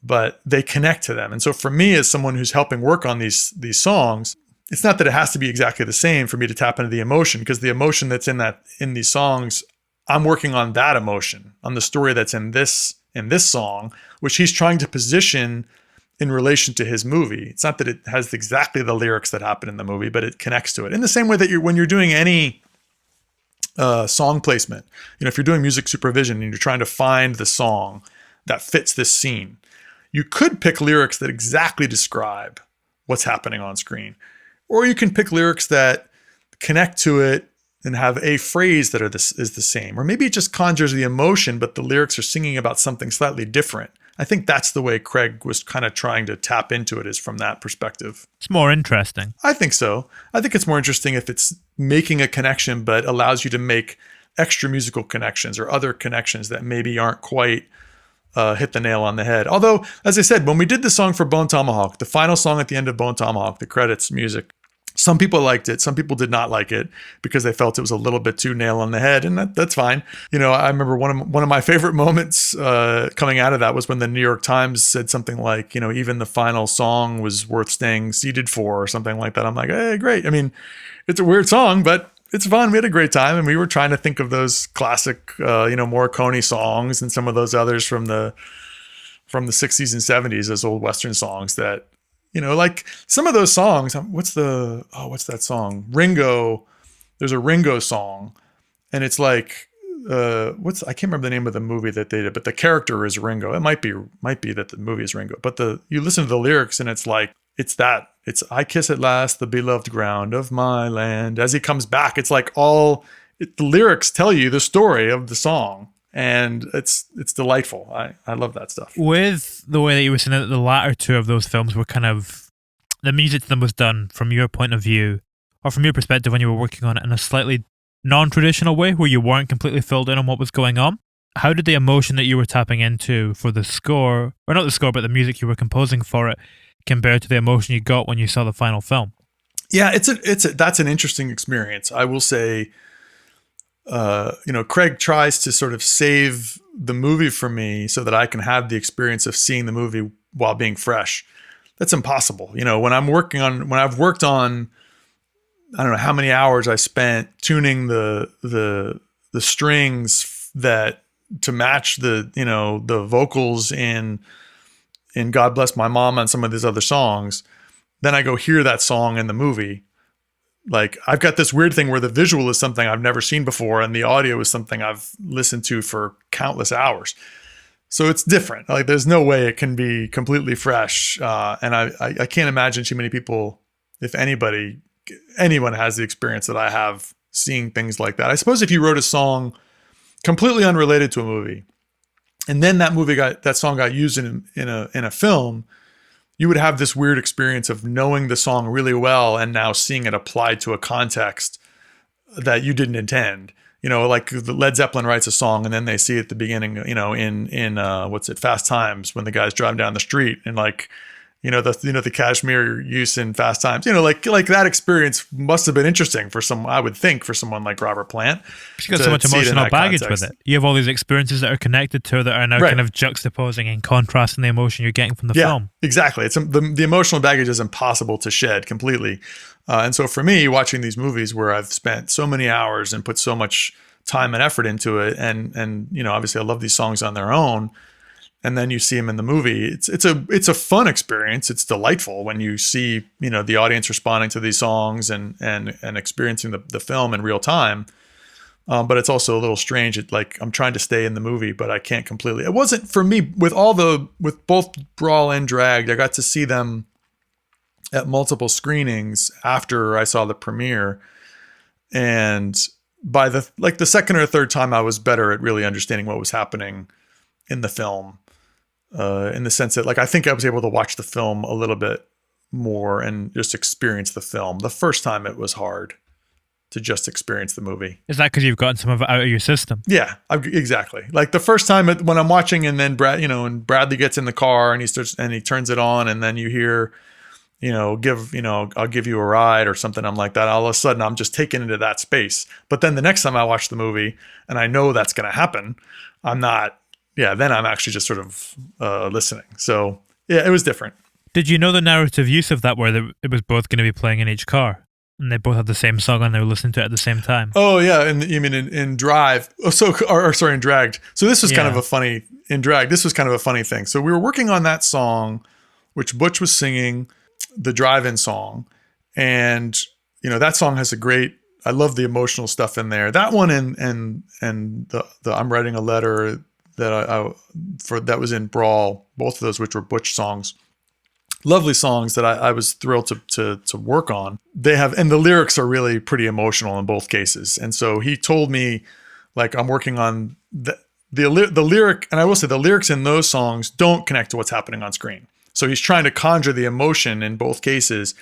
but they connect to them. And so for me, as someone who's helping work on these songs, it's not that it has to be exactly the same for me to tap into the emotion, because the emotion that's in these songs, I'm working on that emotion, on the story that's in this song, which he's trying to position in relation to his movie. It's not that it has exactly the lyrics that happen in the movie, but it connects to it. In the same way that when you're doing any song placement, if you're doing music supervision and you're trying to find the song that fits this scene, you could pick lyrics that exactly describe what's happening on screen. Or you can pick lyrics that connect to it and have a phrase that is the same. Or maybe it just conjures the emotion, but the lyrics are singing about something slightly different. I think that's the way Craig was kind of trying to tap into it, is from that perspective. It's more interesting. I think so. I think it's more interesting if it's making a connection, but allows you to make extra musical connections or other connections that maybe aren't quite hit the nail on the head. Although, as I said, when we did the song for Bone Tomahawk, the final song at the end of Bone Tomahawk, the credits music, some people liked it. Some people did not like it because they felt it was a little bit too nail on the head, and that's fine. I remember one of my favorite moments coming out of that was when the New York Times said something like, even the final song was worth staying seated for, or something like that. I'm like, hey, great. I mean, it's a weird song, but it's fun. We had a great time, and we were trying to think of those classic, Morricone songs and some of those others from the 60s and 70s, those old Western songs that. Like some of those songs, what's that song? Ringo, there's a Ringo song, and it's like, I can't remember the name of the movie that they did, but the character is Ringo. It might be that the movie is Ringo, but you listen to the lyrics and it's like, it's I kiss at last the beloved ground of my land. As he comes back, it's like the lyrics tell you the story of the song. And it's delightful. I love that stuff. With the way that you were saying that the latter two of those films were kind of, the music to them was done from your point of view, or from your perspective when you were working on it in a slightly non-traditional way where you weren't completely filled in on what was going on. How did the emotion that you were tapping into for the score, or not the score, but the music you were composing for it, compare to the emotion you got when you saw the final film? Yeah, that's an interesting experience. I will say, Craig tries to sort of save the movie for me so that I can have the experience of seeing the movie while being fresh. That's impossible. When I've worked on, I don't know how many hours I spent tuning the strings that to match the vocals in God Bless My Mom and some of these other songs. Then I go hear that song in the movie. Like, I've got this weird thing where the visual is something I've never seen before and the audio is something I've listened to for countless hours. So it's different. Like, there's no way it can be completely fresh. And I can't imagine too many people, if anyone has the experience that I have seeing things like that. I suppose if you wrote a song completely unrelated to a movie, and then that song got used in a film, you would have this weird experience of knowing the song really well and now seeing it applied to a context that you didn't intend. like the Led Zeppelin writes a song and then they see at the beginning, in Fast Times, when the guy's driving down the street and like, the Kashmir use in Fast Times, like that experience must have been interesting for I would think, for someone like Robert Plant. She's got so much emotional baggage with it. You have all these experiences that are connected to her that are now kind of juxtaposing and contrasting the emotion you're getting from the film. Exactly. It's the emotional baggage is impossible to shed completely. And so for me, watching these movies where I've spent so many hours and put so much time and effort into it, and obviously I love these songs on their own, and then you see them in the movie, it's a fun experience. It's delightful when you see the audience responding to these songs and experiencing the film in real time. But it's also a little strange. I'm trying to stay in the movie, but I can't completely. It wasn't for me with both Brawl and Dragged. I got to see them at multiple screenings after I saw the premiere, and by the second or third time, I was better at really understanding what was happening in the film, in the sense that I think I was able to watch the film a little bit more and just experience the film. The first time it was hard to just experience the movie. Is that because you've gotten some of it out of your system? Yeah, exactly. Like the first time when I'm watching, and then and Bradley gets in the car and he turns it on, and then you hear, I'll give you a ride or something. I'm like that. All of a sudden, I'm just taken into that space. But then the next time I watch the movie and I know that's going to happen, I'm not. Yeah, then I'm actually just sort of listening. So yeah, it was different. Did you know the narrative use of that, where it was both going to be playing in each car, and they both had the same song and they were listening to it at the same time? Oh yeah, and you mean in Drive? In Dragged. So this was kind of a funny in Drag. This was kind of a funny thing. So we were working on that song, which Butch was singing, the drive-in song, and that song has I love the emotional stuff in there. That one and the I'm Writing a Letter that was in Brawl, both of those, which were Butch songs, lovely songs that I was thrilled to work on. They have, and the lyrics are really pretty emotional in both cases. And so he told me, I'm working on the lyric, and I will say the lyrics in those songs don't connect to what's happening on screen. So he's trying to conjure the emotion in both cases,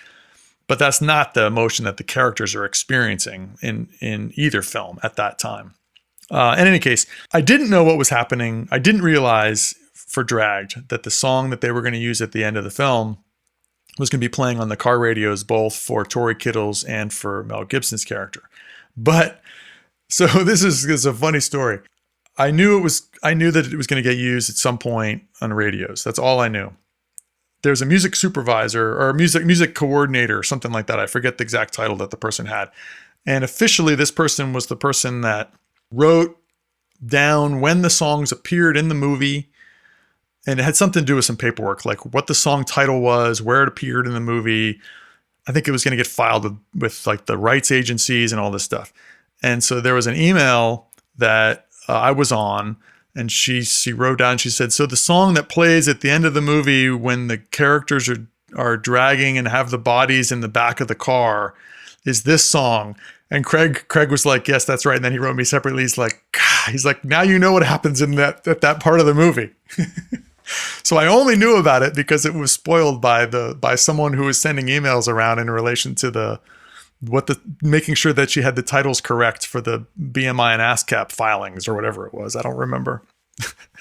but that's not the emotion that the characters are experiencing in either film at that time. In any case, I didn't know what was happening. I didn't realize for Dragged that the song that they were going to use at the end of the film was going to be playing on the car radios, both for Tory Kittles and for Mel Gibson's character. But so this is a funny story. I knew that it was going to get used at some point on radios. That's all I knew. There's a music supervisor or a music coordinator or something like that. I forget the exact title that the person had. And officially, this person was the person that wrote down when the songs appeared in the movie, and it had something to do with some paperwork, like what the song title was, where it appeared in the movie. I think it was going to get filed with the rights agencies and all this stuff. And so there was an email that I was on, and she wrote down, she said, so the song that plays at the end of the movie when the characters are dragging and have the bodies in the back of the car is this song. And Craig was like, yes, that's right. And then he wrote me separately. He's like, now you know what happens in that part of the movie. So I only knew about it because it was spoiled by someone who was sending emails around in relation to making sure that she had the titles correct for the BMI and ASCAP filings or whatever it was. I don't remember.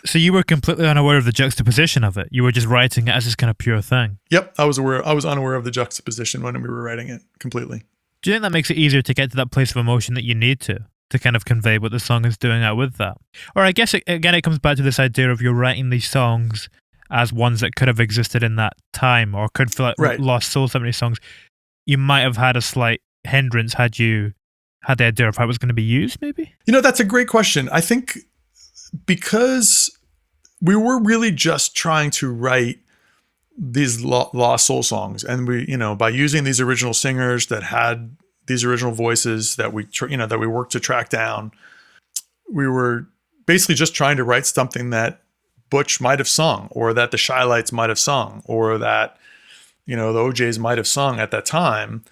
So you were completely unaware of the juxtaposition of it. You were just writing it as this kind of pure thing. Yep, I was unaware of the juxtaposition when we were writing it completely. Do you think that makes it easier to get to that place of emotion that you need to kind of convey what the song is doing out with that? Or I guess, it comes back to this idea of you're writing these songs as ones that could have existed in that time or could feel like lost soul 70s songs. You might have had a slight hindrance had you had the idea of how it was going to be used, maybe? That's a great question. I think because we were really just trying to write these lost soul songs, and we, by using these original singers that had these original voices that we worked to track down, we were basically just trying to write something that Butch might have sung, or that the Shylights might have sung, or that, the OJs might have sung at that time.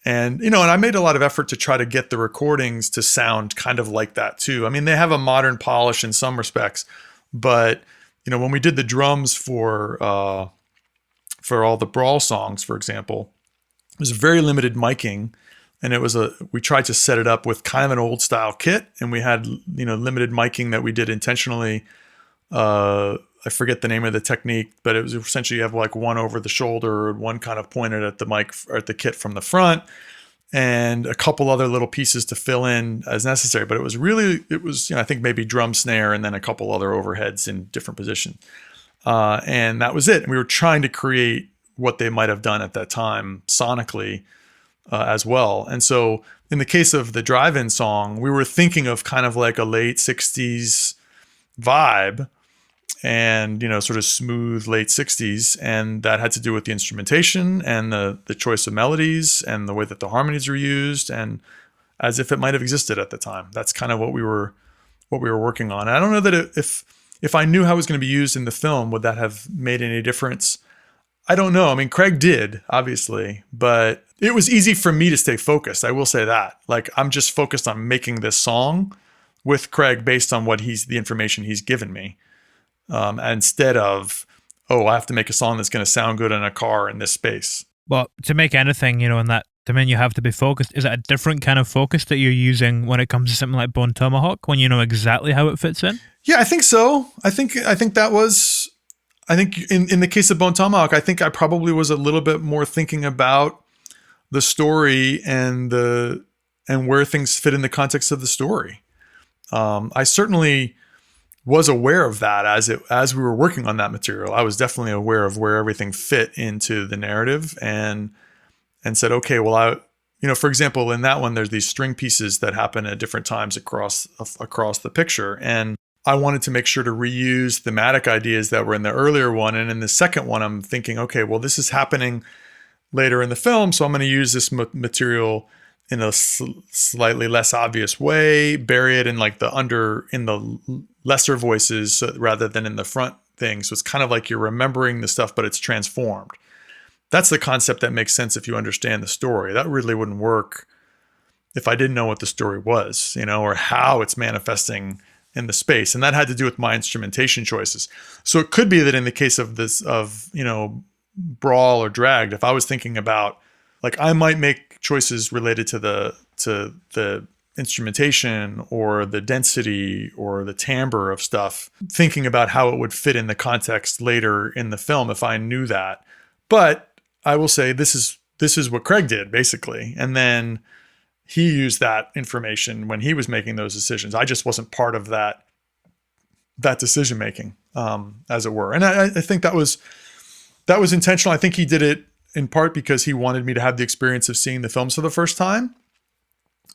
And, and I made a lot of effort to try to get the recordings to sound kind of like that too. I mean, they have a modern polish in some respects, but, when we did the drums for all the Brawl songs, for example, it was very limited miking. and we tried to set it up with kind of an old style kit, and we had, limited miking that we did intentionally. I forget the name of the technique, but it was essentially you have like one over the shoulder, one kind of pointed at the mic or at the kit from the front, and a couple other little pieces to fill in as necessary. But it was I think maybe drum, snare, and then a couple other overheads in different positions. And that was it. And we were trying to create what they might have done at that time sonically as well. And so in the case of the drive-in song, we were thinking of kind of like a late 60s vibe, and sort of smooth late 60s, and that had to do with the instrumentation and the choice of melodies and the way that the harmonies were used, and as if it might have existed at the time. That's kind of what we were working on. And I don't know that if I knew how it was going to be used in the film, would that have made any difference? I don't know. I mean, Craig did, obviously, but it was easy for me to stay focused. I will say that. Like, I'm just focused on making this song with Craig based on the information he's given me. Instead of, I have to make a song that's going to sound good in a car in this space. Well, to make anything, in that domain, you have to be focused. Is it a different kind of focus that you're using when it comes to something like Bone Tomahawk, when you know exactly how it fits in? Yeah, I think so. I think that was, in the case of Bone Tomahawk, I think I probably was a little bit more thinking about the story and where things fit in the context of the story. I certainly was aware of that as we were working on that material. I was definitely aware of where everything fit into the narrative, and said, okay, well, for example, in that one, there's these string pieces that happen at different times across the picture, and I wanted to make sure to reuse thematic ideas that were in the earlier one, and in the second one, I'm thinking, okay, well, this is happening later in the film, so I'm going to use this material in a slightly less obvious way, bury it in the lesser voices rather than in the front thing. So it's kind of like you're remembering the stuff, but it's transformed. That's the concept that makes sense if you understand the story. That really wouldn't work if I didn't know what the story was, or how it's manifesting in the space. And that had to do with my instrumentation choices. So it could be that in the case of Brawl or Dragged, if I was thinking about, like, I might make choices related to the instrumentation or the density or the timbre of stuff, thinking about how it would fit in the context later in the film if I knew that. But I will say this is what Craig did, basically. And then he used that information when he was making those decisions. I just wasn't part of that decision making, as it were. And I think that was intentional. I think he did it in part because he wanted me to have the experience of seeing the films for the first time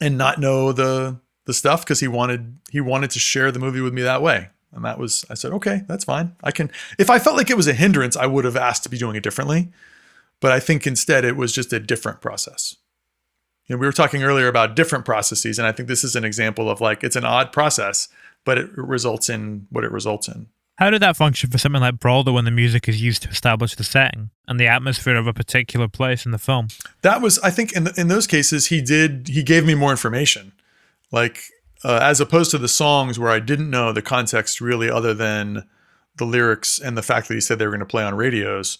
and not know the stuff, because he wanted to share the movie with me that way. And I said, okay, that's fine. If I felt like it was a hindrance, I would have asked to be doing it differently. But I think instead it was just a different process. We were talking earlier about different processes, and I think this is an example of, like, it's an odd process, but it results in what it results in. How did that function for something like Brawl, when the music is used to establish the setting and the atmosphere of a particular place in the film? That was, I think, in those cases, he gave me more information. Like, as opposed to the songs where I didn't know the context really other than the lyrics and the fact that he said they were going to play on radios.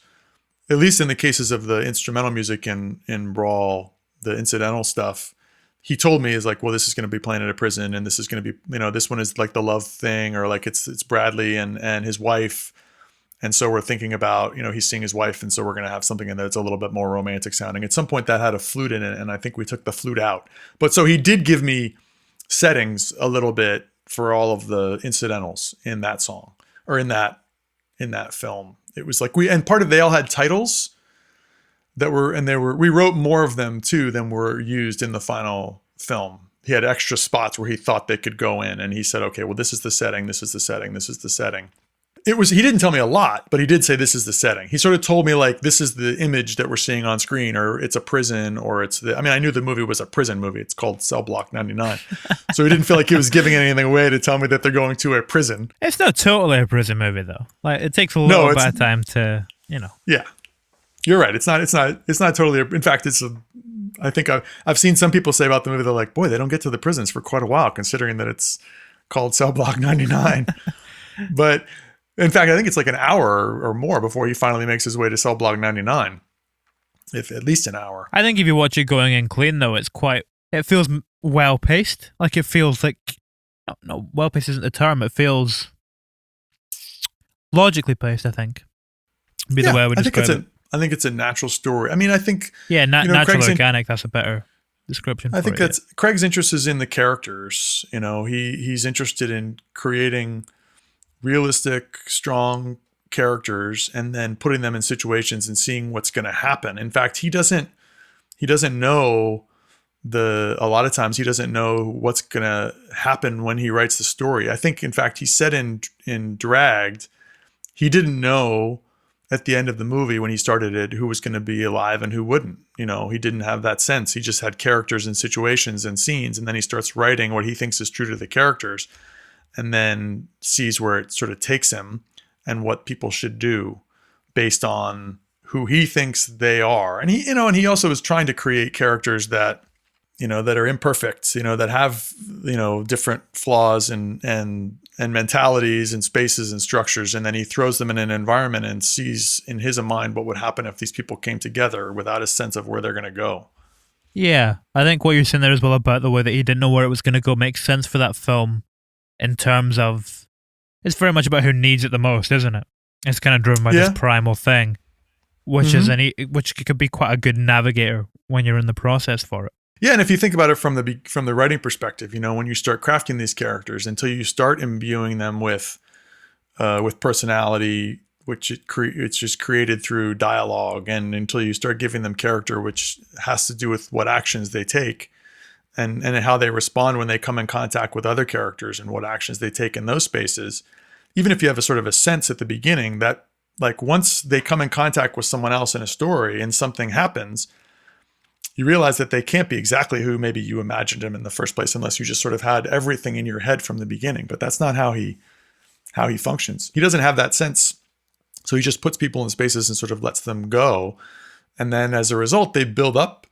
At least in the cases of the instrumental music in Brawl, the incidental stuff, he told me, is like, well, this is going to be playing at a prison, and this is going to be, this one is like the love thing, or like it's Bradley and his wife. And so we're thinking about, he's seeing his wife, and so we're going to have something in there that's a little bit more romantic sounding. At some point that had a flute in it, and I think we took the flute out. But so he did give me settings a little bit for all of the incidentals in that song, or in that film. It was like they all had titles that we wrote more of them too than were used in the final film. He had extra spots where he thought they could go in, and he said, okay, well, this is the setting, this is the setting, this is the setting. He didn't tell me a lot, but he did say this is the setting. He sort of told me, like, this is the image that we're seeing on screen, or it's a prison, or I knew the movie was a prison movie. It's called Cell Block 99. So he didn't feel like he was giving anything away to tell me that they're going to a prison. It's not totally a prison movie, though. Like, it takes a little bit of time to, Yeah. You're right. It's not totally. In fact, I think I've seen some people say about the movie, they're like, boy, they don't get to the prisons for quite a while, considering that it's called Cell Block 99. But in fact, I think it's like an hour or more before he finally makes his way to Cell Block 99. if at least an hour. I think if you watch it going in clean, though, it feels well paced. Like it feels like, no, well paced isn't the term. It feels logically paced, I think. Be the way I would describe it. I think it's a natural story. I mean, I think natural, organic. That's a better description. I think Craig's interest is in the characters. He's interested in creating realistic, strong characters and then putting them in situations and seeing what's going to happen. In fact, he doesn't know a lot of times he doesn't know what's going to happen when he writes the story. I think, in fact, he said in Dragged, he didn't know at the end of the movie when he started it who was going to be alive and who wouldn't. He didn't have that sense. He just had characters and situations and scenes, and then he starts writing what he thinks is true to the characters and then sees where it sort of takes him and what people should do based on who he thinks they are. And he also is trying to create characters that are imperfect, that have, different flaws and mentalities and spaces and structures. And then he throws them in an environment and sees in his mind what would happen if these people came together without a sense of where they're going to go. Yeah. I think what you're saying there as well about the way that he didn't know where it was going to go makes sense for that film in terms of, it's very much about who needs it the most, isn't it? It's kind of driven by this primal thing, which which could be quite a good navigator when you're in the process for it. Yeah, and if you think about it from the writing perspective, when you start crafting these characters, until you start imbuing them with personality, which it's just created through dialogue, and until you start giving them character, which has to do with what actions they take, and how they respond when they come in contact with other characters, and what actions they take in those spaces. Even if you have a sort of a sense at the beginning that, like, once they come in contact with someone else in a story and something happens, you realize that they can't be exactly who maybe you imagined him in the first place, unless you just sort of had everything in your head from the beginning. But that's not how he functions. He doesn't have that sense. So he just puts people in spaces and sort of lets them go. And then as a result, they build up.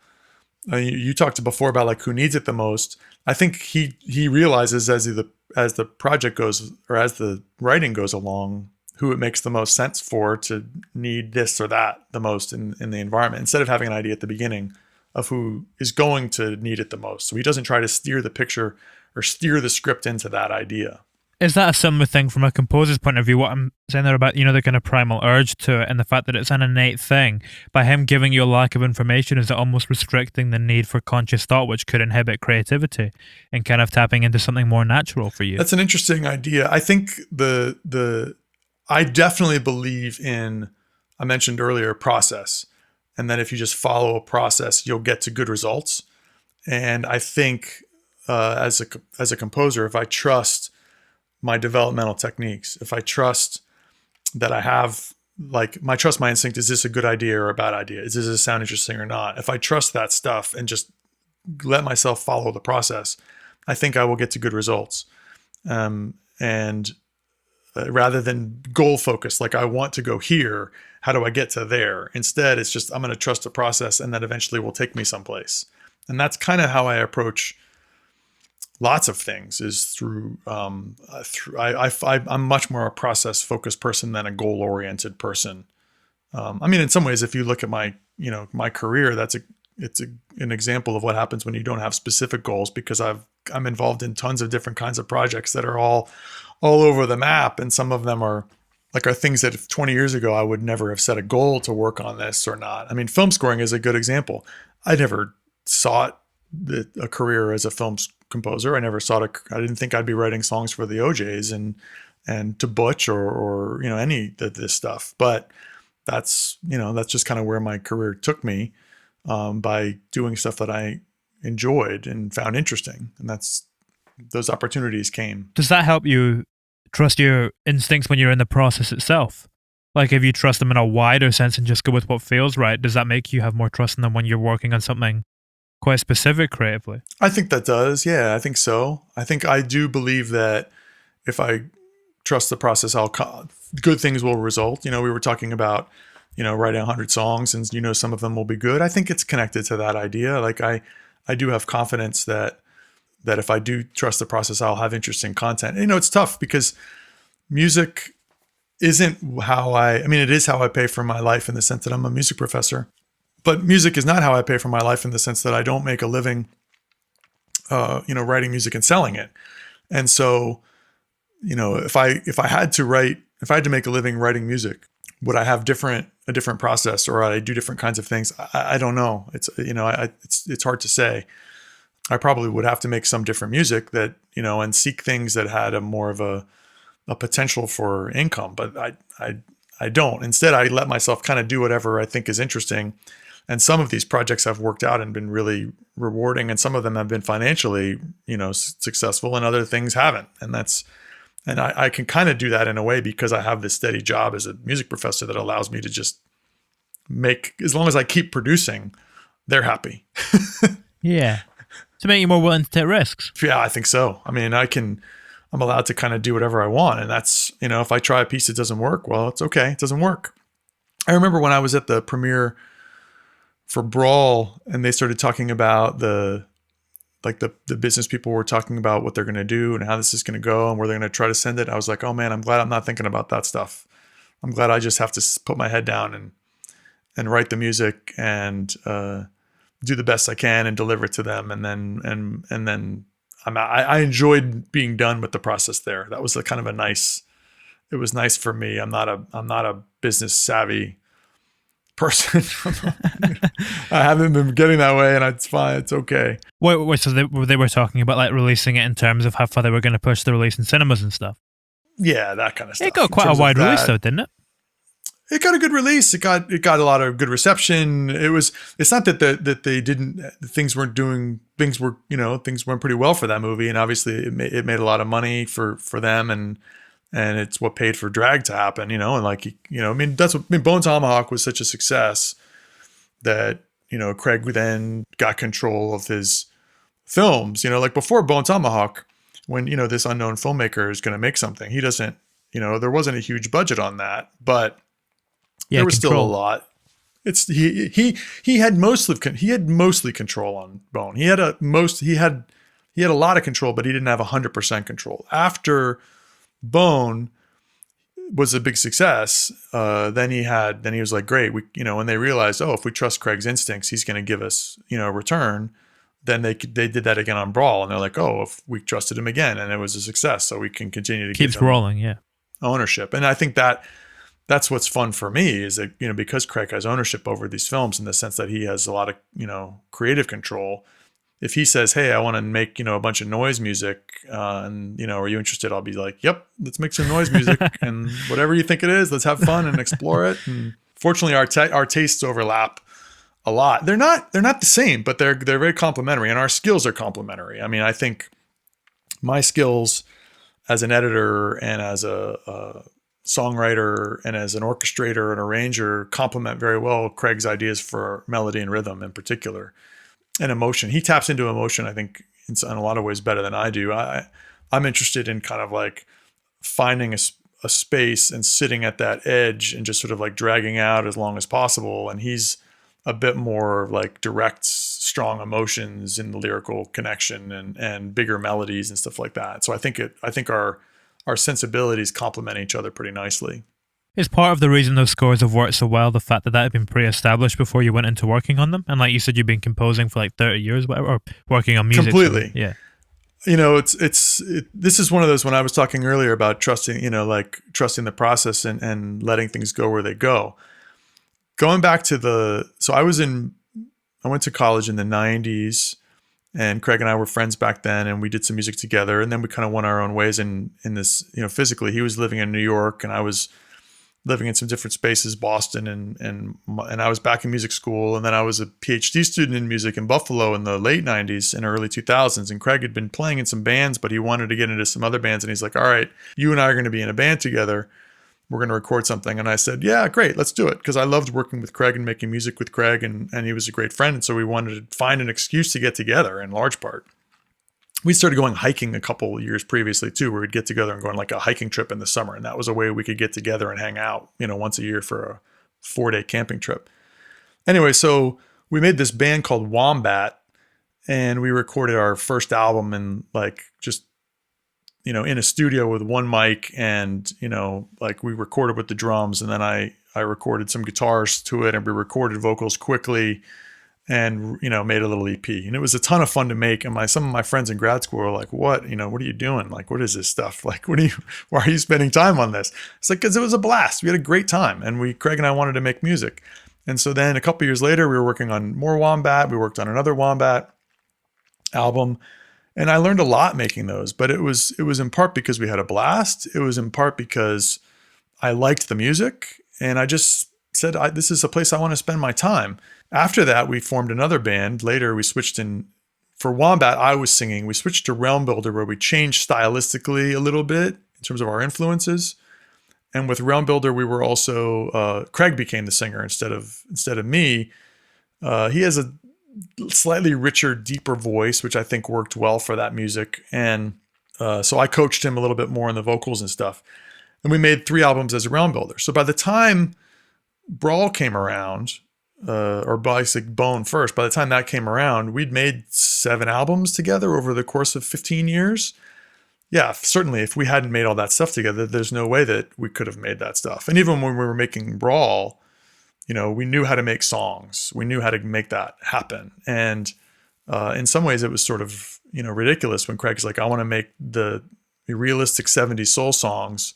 You talked before about like who needs it the most. I think he realizes as the project goes, or as the writing goes along, who it makes the most sense for to need this or that the most in the environment, instead of having an idea at the beginning of who is going to need it the most. So he doesn't try to steer the picture or steer the script into that idea. Is that a similar thing from a composer's point of view? What I'm saying there about, the kind of primal urge to it and the fact that it's an innate thing. By him giving you a lack of information, is it almost restricting the need for conscious thought, which could inhibit creativity and kind of tapping into something more natural for you? That's an interesting idea. I think I definitely believe in, I mentioned earlier, process. And that if you just follow a process, you'll get to good results. And I think as a composer, if I trust my developmental techniques, if I trust that I have, like, trust my instinct, is this a good idea or a bad idea? Does this sound interesting or not? If I trust that stuff and just let myself follow the process, I think I will get to good results. And rather than goal focused, like I want to go here, how do I get to there? Instead, it's just, I'm going to trust the process and that eventually will take me someplace. And that's kind of how I approach lots of things, is through I'm much more a process focused person than a goal oriented person. I mean, in some ways, if you look at my career, it's an example of what happens when you don't have specific goals, because I'm involved in tons of different kinds of projects that are all over the map. And some of them are things that if 20 years ago, I would never have set a goal to work on this or not. I mean, film scoring is a good example. I never sought a career as a film composer. I never I didn't think I'd be writing songs for the OJs and to Butch or any of this stuff. But that's just kind of where my career took me, by doing stuff that I enjoyed and found interesting. And those opportunities came. Does that help you trust your instincts when you're in the process itself? Like, if you trust them in a wider sense and just go with what feels right, does that make you have more trust in them when you're working on something quite specific creatively? I think that does. Yeah, I think so. I do believe that if I trust the process, good things will result. We were talking about, writing 100 songs and, some of them will be good. I think it's connected to that idea. Like I do have confidence that if I do trust the process, I'll have interesting content. It's tough because music isn't it is how I pay for my life, in the sense that I'm a music professor. But music is not how I pay for my life, in the sense that I don't make a living, writing music and selling it. And so, if I had to make a living writing music, would I have a different process, or would I do different kinds of things? I don't know. It's, it's hard to say. I probably would have to make some different music that, and seek things that had a more of a potential for income, but I don't. Instead, I let myself kind of do whatever I think is interesting. And some of these projects have worked out and been really rewarding, and some of them have been financially, successful, and other things haven't. And I can kind of do that in a way because I have this steady job as a music professor that allows me to just make, as long as I keep producing, they're happy. Yeah. To make you more willing to take risks. Yeah, I think so. I mean, I'm allowed to kind of do whatever I want. And that's, if I try a piece that doesn't work, well, it's okay. It doesn't work. I remember when I was at the premiere for Brawl, and they started talking about the business people were talking about what they're going to do and how this is going to go and where they're going to try to send it. I was like, oh man, I'm glad I'm not thinking about that stuff. I'm glad I just have to put my head down and write the music and do the best I can and deliver it to them. And then I enjoyed being done with the process there. That was it was nice for me. I'm not a business savvy person. I haven't been getting that way, and it's fine. It's okay. Wait, so they were talking about like releasing it in terms of how far they were going to push the release in cinemas and stuff? Yeah, that kind of stuff. It got quite a wide release though, didn't it? It got a good release. It got a lot of good reception. It's not that they didn't, things weren't pretty well for that movie. And obviously it made a lot of money for them, and it's what paid for Drag to happen, and Bone Tomahawk was such a success that, Craig then got control of his films, before Bone Tomahawk, when, this unknown filmmaker is going to make something, he doesn't, there wasn't a huge budget on that, but there was still a lot. He had mostly control on Bone. He had a lot of control, but he didn't have 100% control. After Bone was a big success, then he was like, great. When they realized, if we trust Craig's instincts, he's going to give us, a return. Then they did that again on Brawl, and they're like, if we trusted him again, and it was a success, so we can continue to keeps rolling, yeah, ownership. And I think that's what's fun for me is that, because Craig has ownership over these films in the sense that he has a lot of, creative control. If he says, hey, I want to make, a bunch of noise music, and, are you interested? I'll be like, yep, let's make some noise music and whatever you think it is, let's have fun and explore it. And fortunately, our tastes overlap a lot. They're not the same, but they're very complementary, and our skills are complementary. I mean, I think my skills as an editor and as a songwriter and as an orchestrator and arranger complement very well Craig's ideas for melody and rhythm in particular, and emotion. He taps into emotion, I think, in a lot of ways better than I do. I'm interested in kind of like finding a space and sitting at that edge and just sort of like dragging out as long as possible. And he's a bit more like direct, strong emotions in the lyrical connection and bigger melodies and stuff like that. So I think our sensibilities complement each other pretty nicely. Is part of the reason those scores have worked so well the fact that had been pre-established before you went into working on them? And like you said, you've been composing for like 30 years, whatever, or working on music. Completely. Yeah. This is one of those, when I was talking earlier about trusting, trusting the process and letting things go where they go. Going back to so I went to college in the 90s, and Craig and I were friends back then, and we did some music together, and then we kind of went our own ways in this, physically. He was living in New York, and I was living in some different spaces, Boston, and I was back in music school, and then I was a PhD student in music in Buffalo in the late 90s and early 2000s, and Craig had been playing in some bands, but he wanted to get into some other bands, and he's like, all right, you and I are going to be in a band together. We're going to record something. And I said, yeah, great, let's do it. Because I loved working with Craig and making music with Craig, and he was a great friend. And so we wanted to find an excuse to get together in large part. We started going hiking a couple of years previously too, where we'd get together and go on like a hiking trip in the summer. And that was a way we could get together and hang out, once a year for a 4-day camping trip. Anyway, so we made this band called Wombat, and we recorded our first album in like just in a studio with one mic, and, like we recorded with the drums, and then I recorded some guitars to it, and we recorded vocals quickly, and, made a little EP. And it was a ton of fun to make. And some of my friends in grad school were like, what are you doing? Like, what is this stuff? Like, why are you spending time on this? It's like, 'cause it was a blast. We had a great time, and Craig and I wanted to make music. And so then a couple years later, we were working on more Wombat. We worked on another Wombat album, and I learned a lot making those, but it was in part because we had a blast. It was in part because I liked the music, and I just said, this is a place I want to spend my time. After that, we formed another band. Later, we switched for Wombat, I was singing. We switched to Realmbuilder, where we changed stylistically a little bit in terms of our influences. And with Realmbuilder, we were also, Craig became the singer instead of me. He has a slightly richer, deeper voice, which I think worked well for that music. And so I coached him a little bit more on the vocals and stuff. And we made 3 albums as a Realmbuilder. So by the time Brawl came around, or Basic Bone first, by the time that came around, we'd made 7 albums together over the course of 15 years. Yeah, certainly if we hadn't made all that stuff together, there's no way that we could have made that stuff. And even when we were making Brawl, we knew how to make songs. We knew how to make that happen. And in some ways it was sort of, ridiculous when Craig's like, I want to make the realistic 70s soul songs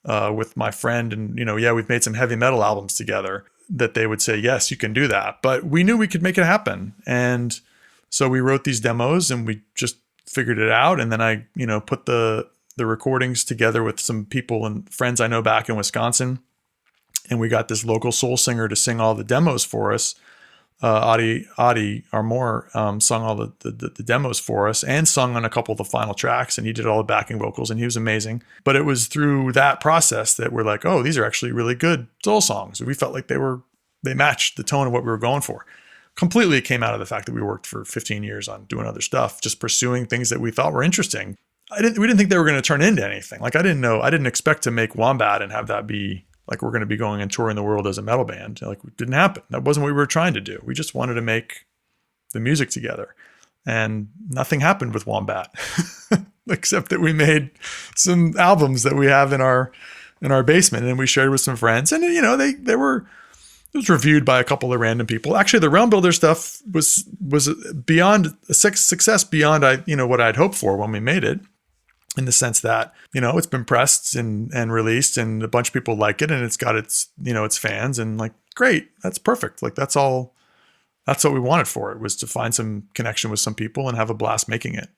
with my friend. And, we've made some heavy metal albums together, that they would say, yes, you can do that. But we knew we could make it happen. And so we wrote these demos, and we just figured it out. And then I, put the recordings together with some people and friends I know back in Wisconsin. And we got this local soul singer to sing all the demos for us. Adi Armour sung all the demos for us, and sung on a couple of the final tracks, and he did all the backing vocals, and he was amazing. But it was through that process that we're like, oh, these are actually really good soul songs. We felt like they matched the tone of what we were going for. Completely came out of the fact that we worked for 15 years on doing other stuff, just pursuing things that we thought were interesting. We didn't think they were going to turn into anything. Like, I didn't expect to make Wombat and have that be like we're going to be going and touring the world as a metal band. Like, it didn't happen. That wasn't what we were trying to do. We just wanted to make the music together. And nothing happened with Wombat, except that we made some albums that we have in our basement, and we shared with some friends. And, it was reviewed by a couple of random people. Actually, the Realmbuilder stuff was beyond a success beyond what I'd hoped for when we made it, in the sense that, it's been pressed and released, and a bunch of people like it, and it's got its fans, and like, great, that's perfect. Like, that's what we wanted for it, was to find some connection with some people and have a blast making it.